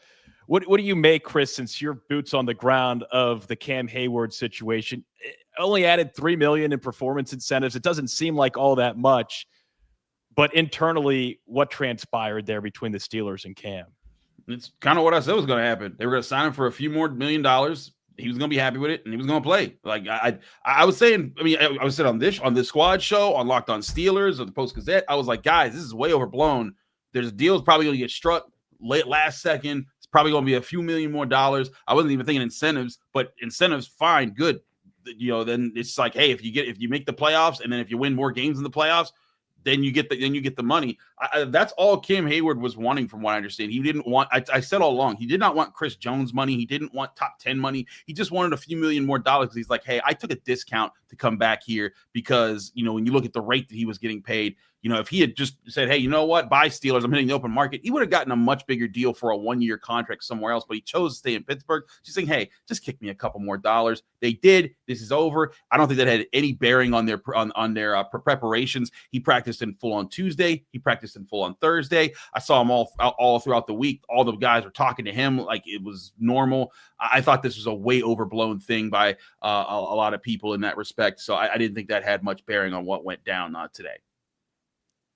what do you make, Chris, since your boots on the ground of the Cam Heyward situation? It only added $3 million in performance incentives. It doesn't seem like all that much. But internally, what transpired there between the Steelers and Cam? It's kind of what I said was going to happen. They were going to sign him for a few more $1 million. He was going to be happy with it, and he was going to play. Like I was saying, I was saying on this squad show, on Locked On Steelers, or the Post Gazette, I was like, guys, this is way overblown. There's a deal that's probably going to get struck late last second. It's probably going to be a few million more dollars. I wasn't even thinking incentives, but incentives, fine, good. Then it's like, hey, if you make the playoffs, and then if you win more games in the playoffs, then you get the money. That's all Cam Heyward was wanting, from what I understand. He didn't want. I said all along, he did not want Chris Jones money. He didn't want top 10 money. He just wanted a few million more dollars. He's like, hey, I took a discount to come back here because when you look at the rate that he was getting paid, if he had just said, hey, you know what, buy Steelers, I'm hitting the open market, he would have gotten a much bigger deal for a 1-year contract somewhere else. But he chose to stay in Pittsburgh. She's saying, hey, just kick me a couple more dollars. They did. This is over. I don't think that had any bearing on their preparations. He practiced in full on Tuesday. He practiced in full on Thursday. I saw him all throughout the week. All the guys were talking to him like it was normal. I thought this was a way overblown thing by a lot of people in that respect. So I didn't think that had much bearing on what went down today.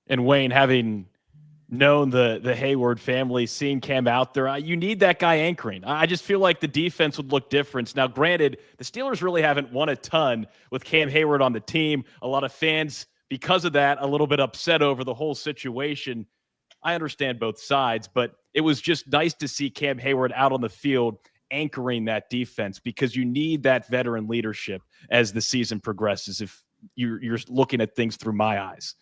And Wayne, having known the Heyward family, seeing Cam out there, you need that guy anchoring. I just feel like the defense would look different. Now, granted, the Steelers really haven't won a ton with Cam Heyward on the team. A lot of fans, because of that, a little bit upset over the whole situation. I understand both sides, but it was just nice to see Cam Heyward out on the field anchoring that defense, because you need that veteran leadership as the season progresses if you're looking at things through my eyes.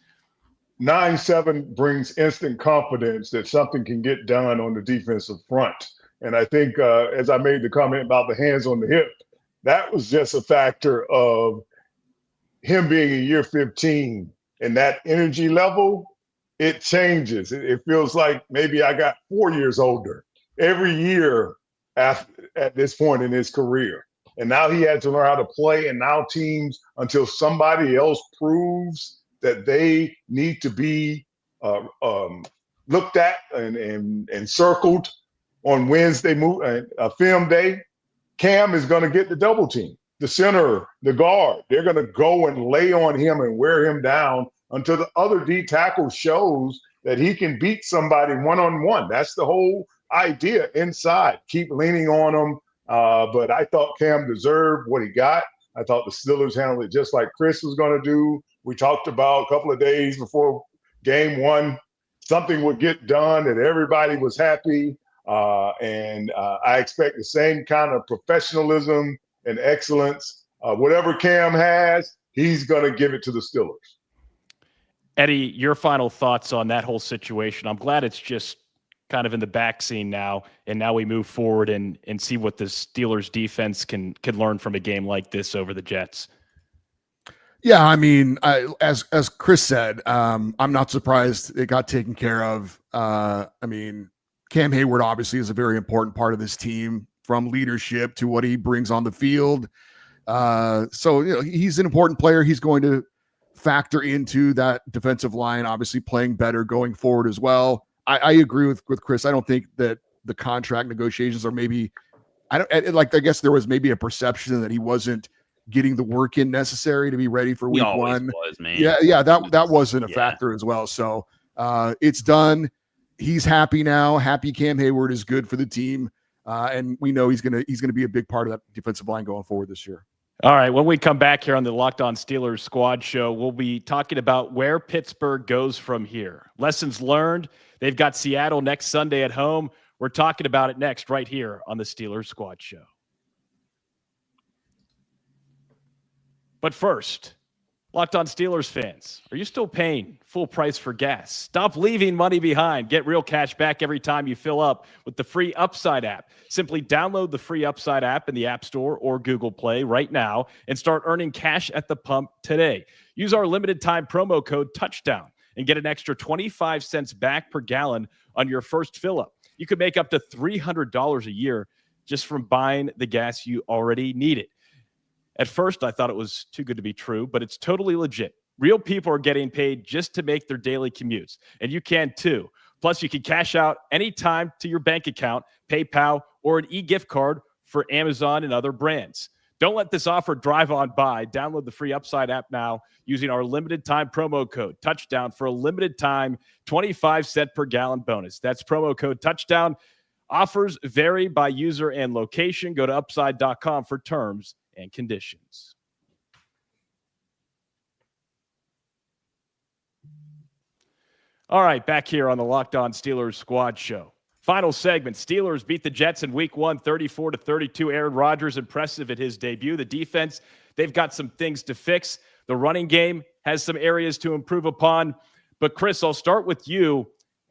9-7 brings instant confidence that something can get done on the defensive front. And I think, as I made the comment about the hands on the hip, that was just a factor of him being in year 15 and that energy level. it changes. It feels like maybe I got 4 years older every year at this point in his career. And now he had to learn how to play. And now teams, until somebody else proves that they need to be looked at and circled on Wednesday film day, Cam is going to get the double team. The center, the guard, they're going to go and lay on him and wear him down until the other D tackle shows that he can beat somebody one-on-one. That's the whole idea inside. Keep leaning on him. But I thought Cam deserved what he got. I thought the Steelers handled it just like Chris was going to do. We talked about a couple of days before game one, something would get done that everybody was happy. And I expect the same kind of professionalism and excellence. Whatever Cam has, he's going to give it to the Steelers. Eddie, your final thoughts on that whole situation. I'm glad it's just kind of in the back scene now, and now we move forward and see what the Steelers defense can learn from a game like this over the Jets. Yeah, I mean, as Chris said, I'm not surprised it got taken care of. I mean, Cam Heyward obviously is a very important part of this team, from leadership to what he brings on the field. So, you know, he's an important player. He's going to factor into that defensive line, obviously playing better going forward as well. I agree with Chris. I don't think that the contract negotiations are maybe, I guess there was maybe a perception that he wasn't getting the work in necessary to be ready for week one. Was, man. Yeah, that wasn't a factor as well. So it's done. He's happy now. Happy Cam Heyward is good for the team. And we know he's gonna be a big part of that defensive line going forward this year. All right, when we come back here on the Locked On Steelers Squad Show, we'll be talking about where Pittsburgh goes from here. Lessons learned. They've got Seattle next Sunday at home. We're talking about it next right here on the Steelers Squad Show. But first, Locked On Steelers fans, are you still paying full price for gas? Stop leaving money behind. Get real cash back every time you fill up with the free Upside app. Simply download the free Upside app in the App Store or Google Play right now and start earning cash at the pump today. Use our limited time promo code TOUCHDOWN and get an extra 25 cents back per gallon on your first fill up. You could make up to $300 a year just from buying the gas you already needed. At first, I thought it was too good to be true, but it's totally legit. Real people are getting paid just to make their daily commutes, and you can too. Plus, you can cash out anytime to your bank account, PayPal, or an e-gift card for Amazon and other brands. Don't let this offer drive on by. Download the free Upside app now using our limited time promo code TOUCHDOWN for a limited time 25 cent per gallon bonus. That's promo code TOUCHDOWN. Offers vary by user and location. Go to upside.com for terms and conditions. All right, back here on the Locked On Steelers Squad Show. Final segment. Steelers beat the Jets in week 1, 34-32. Aaron Rodgers impressive at his debut. The defense, they've got some things to fix. The running game has some areas to improve upon. But Chris, I'll start with you.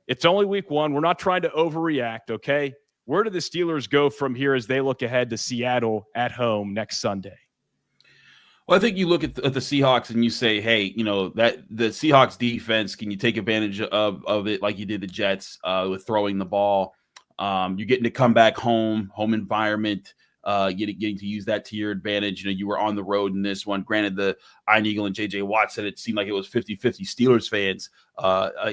It's only week 1. We're not trying to overreact, okay? Where do the Steelers go from here as they look ahead to Seattle at home next Sunday? Well, I think you look at the Seahawks and you say, hey, you know, that the Seahawks defense, can you take advantage of it like you did the Jets with throwing the ball? You're getting to come back home environment, getting to use that to your advantage. You know, you were on the road in this one. Granted, the Ian Eagle and J.J. Watt said it seemed like it was 50-50 Steelers fans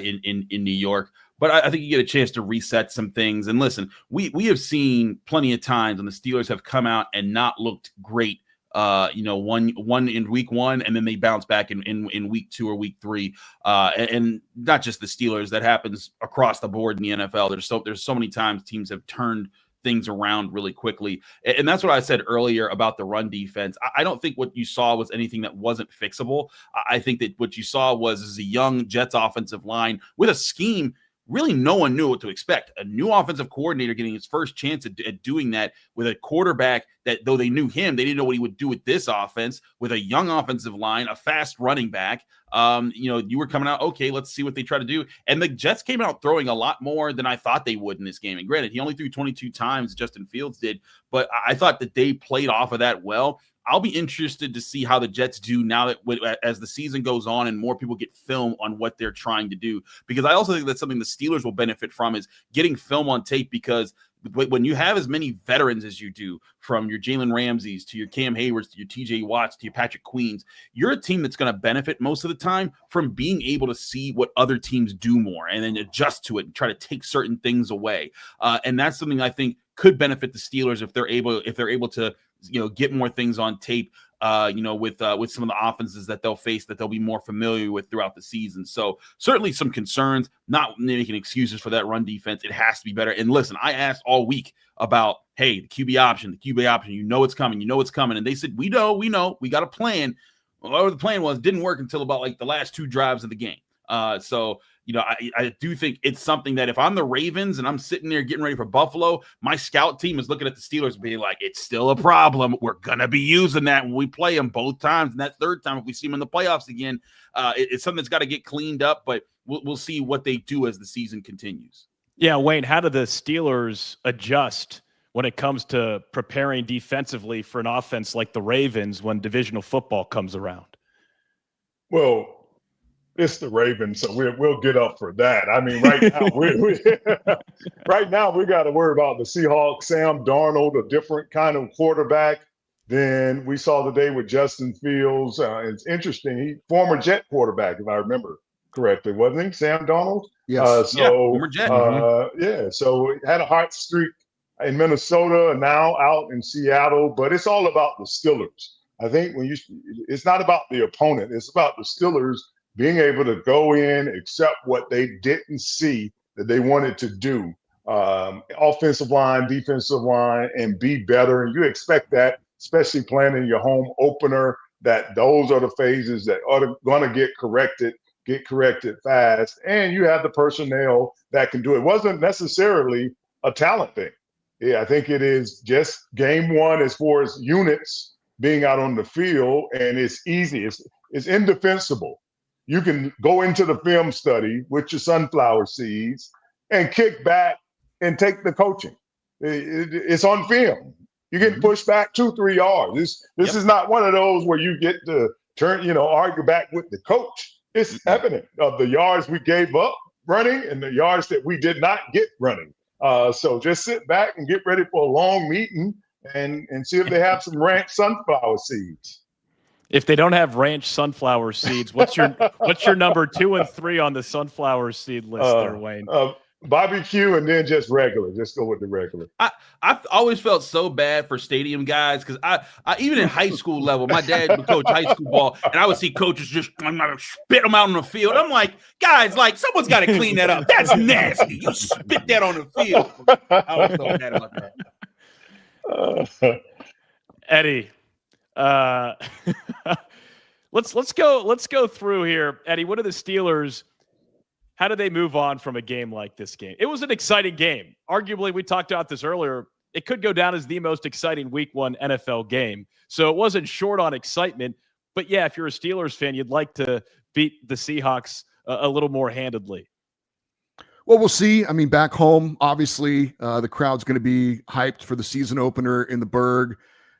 in New York. But I think you get a chance to reset some things. And listen, we have seen plenty of times when the Steelers have come out and not looked great. One in week 1, and then they bounce back in week 2 or week 3. And not just the Steelers, that happens across the board in the NFL. There's so many times teams have turned things around really quickly. And that's what I said earlier about the run defense. I don't think what you saw was anything that wasn't fixable. I think that what you saw was a young Jets offensive line with a scheme really no one knew what to expect. A new offensive coordinator getting his first chance at doing that with a quarterback that, though they knew him, they didn't know what he would do with this offense, with a young offensive line, a fast running back. You were coming out, okay, let's see what they try to do. And the Jets came out throwing a lot more than I thought they would in this game. And granted, he only threw 22 times, Justin Fields did, but I thought that they played off of that well. I'll be interested to see how the Jets do now that as the season goes on and more people get film on what they're trying to do. Because I also think that's something the Steelers will benefit from is getting film on tape, because when you have as many veterans as you do, from your Jalen Ramseys to your Cam Heywards to your TJ Watts to your Patrick Queens, you're a team that's going to benefit most of the time from being able to see what other teams do more and then adjust to it and try to take certain things away. And that's something I think could benefit the Steelers if they're able to, get more things on tape, with some of the offenses that they'll face, that they'll be more familiar with throughout the season. So certainly some concerns, not making excuses for that run defense. It has to be better. And listen, I asked all week about, hey, the QB option, it's coming. And they said, we know, we got a plan. Whatever the plan was, didn't work until about like the last 2 drives of the game. I do think it's something that if I'm the Ravens and I'm sitting there getting ready for Buffalo, my scout team is looking at the Steelers being like, it's still a problem. We're going to be using that when we play them both times. And that third time, if we see them in the playoffs again, it's something that's got to get cleaned up, but we'll see what they do as the season continues. Yeah, Wayne, how do the Steelers adjust when it comes to preparing defensively for an offense like the Ravens when divisional football comes around? Well, it's the Ravens, so we'll get up for that. I mean, right now we got to worry about the Seahawks. Sam Darnold, a different kind of quarterback than we saw today with Justin Fields. It's interesting. He former Jet quarterback, if I remember correctly, wasn't he? Sam Darnold. Yes. Former Jet. So had a hot streak in Minnesota and now out in Seattle. But it's all about the Steelers. I think it's not about the opponent. It's about the Steelers being able to go in, accept what they didn't see that they wanted to do, offensive line, defensive line, and be better. And you expect that, especially playing in your home opener, that those are the phases that are going to get corrected fast. And you have the personnel that can do it. It wasn't necessarily a talent thing. Yeah, I think it is just game one as far as units being out on the field, and it's easy. It's indefensible. You can go into the film study with your sunflower seeds and kick back and take the coaching. It's on film. You get pushed back 2-3 yards. This is not one of those where you get to argue back with the coach. It's evident of the yards we gave up running and the yards that we did not get running. So just sit back and get ready for a long meeting and see if they have some ranch sunflower seeds. If they don't have ranch sunflower seeds, what's your number 2 and 3 on the sunflower seed list there, Wayne? Barbecue and then just regular. Just go with the regular. I've always felt so bad for stadium guys because I even in high school level, my dad would coach high school ball, and I would see coaches just spit them out on the field. I'm like, guys, like someone's got to clean that up. That's nasty. You spit that on the field. I was so mad about that. Eddie. Let's go through here. Eddie, what are the Steelers? How do they move on from a game like this game? It was an exciting game. Arguably, we talked about this earlier. It could go down as the most exciting week 1 NFL game. So it wasn't short on excitement. But yeah, if you're a Steelers fan, you'd like to beat the Seahawks a little more handedly. Well, we'll see. I mean, back home, obviously, the crowd's going to be hyped for the season opener in the Berg.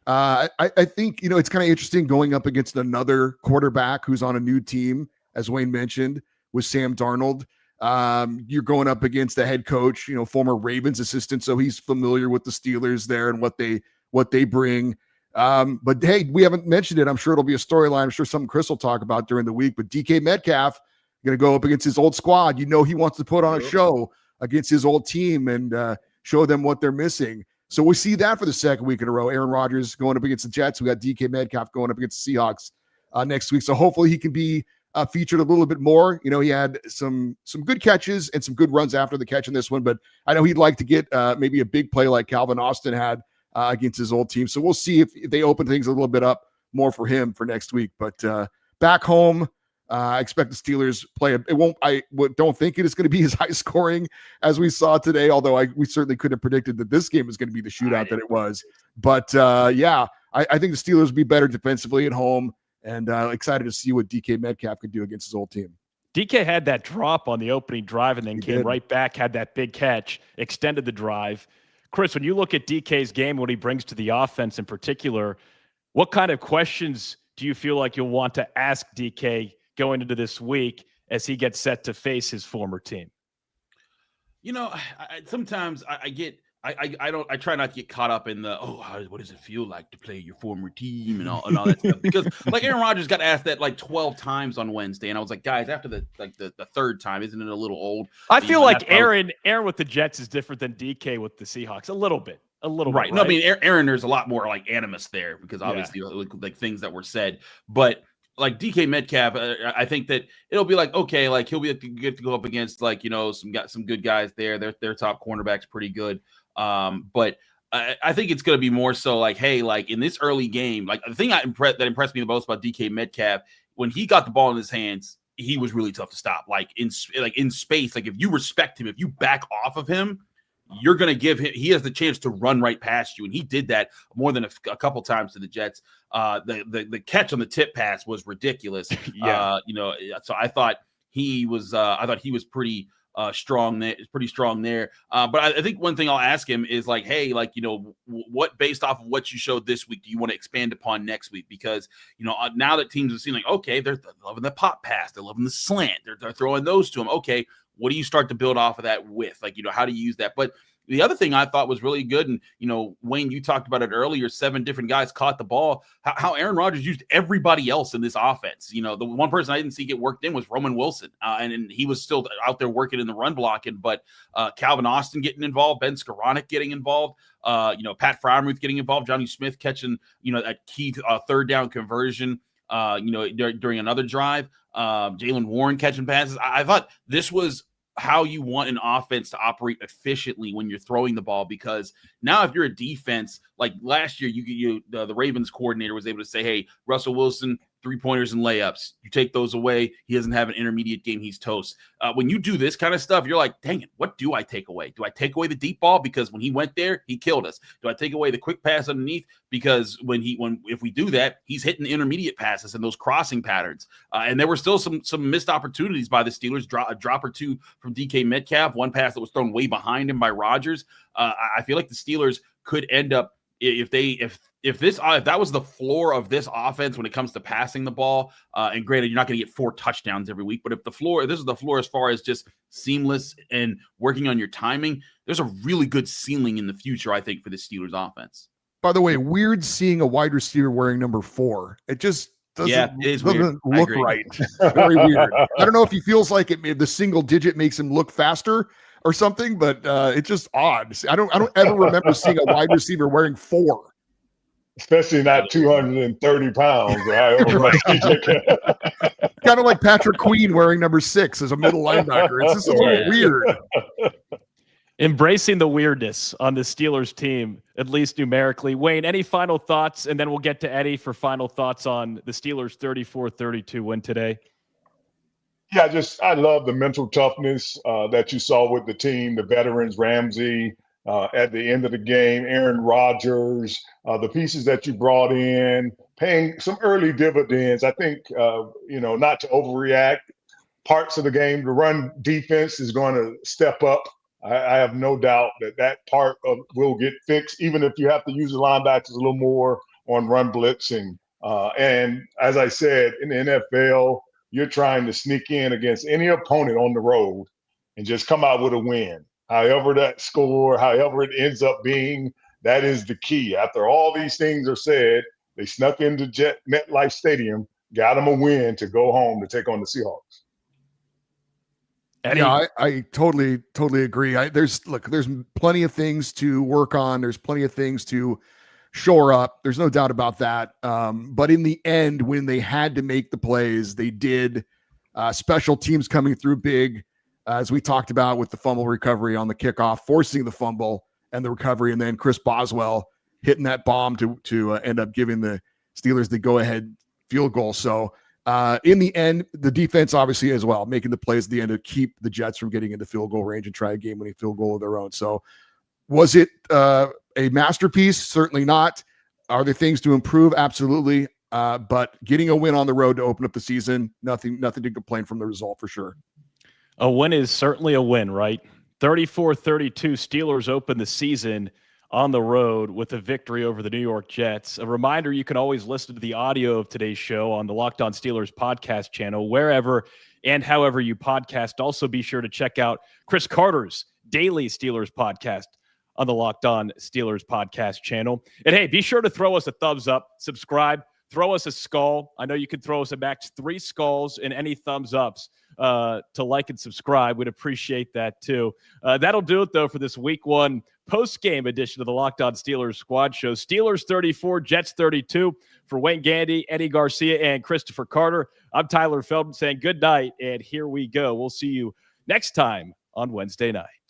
I think, it's kind of interesting going up against another quarterback who's on a new team, as Wayne mentioned, with Sam Darnold. You're going up against the head coach, former Ravens assistant, so he's familiar with the Steelers there and what they bring. But hey, we haven't mentioned it. I'm sure it'll be a storyline. I'm sure something Chris will talk about during the week. But DK Metcalf going to go up against his old squad. He wants to put on a show against his old team and show them what they're missing. So we see that for the second week in a row. Aaron Rodgers going up against the Jets. We got DK Metcalf going up against the Seahawks next week. So hopefully he can be featured a little bit more. He had some good catches and some good runs after the catch in this one, but I know he'd like to get maybe a big play like Calvin Austin had against his old team. So we'll see if they open things a little bit up more for him for next week. But back home, I expect the Steelers play. I don't think it is going to be as high scoring as we saw today, although we certainly couldn't have predicted that this game was going to be the shootout that it was. But I think the Steelers will be better defensively at home, and excited to see what DK Metcalf could do against his old team. DK had that drop on the opening drive and then came right back, had that big catch, extended the drive. Chris, when you look at DK's game, what he brings to the offense in particular, What kind of questions do you feel like you'll want to ask DK going into this week as he gets set to face his former team? You know, sometimes I try not to get caught up in the, what does it feel like to play your former team and all that stuff? Because like Aaron Rodgers got asked that like 12 times on Wednesday, and I was like, guys, after the third time, isn't it a little old? I feel like Aaron with the Jets is different than DK with the Seahawks a little bit. Right. No, I mean, Aaron, there's a lot more like animus there because obviously like things that were said, but like DK Metcalf, I think that it'll be like, okay, like he'll be good to go up against like, some good guys there. Their top cornerback's pretty good. But I think it's going to be more so like, hey, like in this early game, like the thing that impressed me the most about DK Metcalf, when he got the ball in his hands, he was really tough to stop. Like in space, like if you respect him, if you back off of him, you're going to give him, he has the chance to run right past you. And he did that more than a couple times to the Jets. The catch on the tip pass was ridiculous. So I thought he was pretty strong there. But I think one thing I'll ask him is like, hey, like, what based off of what you showed this week, do you want to expand upon next week? Because, now that teams have seen like, okay, they're loving the pop pass, they're loving the slant, they're throwing those to him. Okay, what do you start to build off of that with? Like, how do you use that? But the other thing I thought was really good, and, Wayne, you talked about it earlier, 7 different guys caught the ball, how Aaron Rodgers used everybody else in this offense. The one person I didn't see get worked in was Roman Wilson, and he was still out there working in the run blocking, but Calvin Austin getting involved, Ben Skoranek getting involved, Pat Freiermuth getting involved, Johnny Smith catching, that key third down conversion, during another drive, Jaylen Warren catching passes. I thought this was how you want an offense to operate efficiently when you're throwing the ball, because now if you're a defense, like last year, the Ravens coordinator was able to say, hey, Russell Wilson, 3-pointers and layups, you take those away, he doesn't have an intermediate game, he's toast. When you do this kind of stuff, you're like, dang it, what do I take away? Do I take away the deep ball because when he went there, he killed us? Do I take away the quick pass underneath because if we do that, he's hitting the intermediate passes and those crossing patterns? And there were still some missed opportunities by the Steelers, a drop or two from DK Metcalf, one pass that was thrown way behind him by Rodgers. I feel like the Steelers could end up, if that was the floor of this offense when it comes to passing the ball, and granted, you're not going to get 4 touchdowns every week, but if this is the floor as far as just seamless and working on your timing, there's a really good ceiling in the future, I think, for the Steelers offense. By the way, weird seeing a wide receiver wearing number 4. It just doesn't look right. Very weird. I don't know if he feels like the single digit makes him look faster or something, but it's just odd. I don't ever remember seeing a wide receiver wearing 4. Especially not 230 pounds. Kind of like Patrick Queen wearing number 6 as a middle linebacker. It's just a little weird. Embracing the weirdness on the Steelers team, at least numerically. Wayne, any final thoughts? And then we'll get to Eddie for final thoughts on the Steelers' 34-32 win today. Yeah, I love the mental toughness that you saw with the team, the veterans, Ramsey, at the end of the game, Aaron Rodgers, the pieces that you brought in, paying some early dividends. I think, not to overreact. Parts of the game, the run defense is going to step up. I have no doubt that part will get fixed, even if you have to use the linebackers a little more on run blitzing. And as I said, in the NFL, you're trying to sneak in against any opponent on the road and just come out with a win. However that score, however it ends up being, that is the key. After all these things are said, they snuck into MetLife Stadium, got them a win to go home to take on the Seahawks. Eddie? Yeah, I totally agree. There's plenty of things to work on. There's plenty of things to shore up. There's no doubt about that. But in the end, when they had to make the plays, they did. Special teams coming through big, as we talked about with the fumble recovery on the kickoff, forcing the fumble and the recovery, and then Chris Boswell hitting that bomb to end up giving the Steelers the go-ahead field goal. So in the end, the defense obviously as well, making the plays at the end to keep the Jets from getting into field goal range and try a game-winning field goal of their own. So was it a masterpiece? Certainly not. Are there things to improve? Absolutely. But getting a win on the road to open up the season, nothing to complain from the result for sure. A win is certainly a win, right? 34-32 Steelers open the season on the road with a victory over the New York Jets. A reminder, you can always listen to the audio of today's show on the Locked On Steelers podcast channel, wherever and however you podcast. Also, be sure to check out Chris Carter's daily Steelers podcast on the Locked On Steelers podcast channel. And hey, be sure to throw us a thumbs up, subscribe, throw us a skull. I know you can throw us a max 3 skulls and any thumbs ups to like and subscribe. We'd appreciate that too. That'll do it though for this week 1 post-game edition of the Locked On Steelers Squad Show. Steelers 34, Jets 32. For Wayne Gandy, Eddie Garcia, and Christopher Carter, I'm Tyler Feldman saying good night, and here we go. We'll see you next time on Wednesday night.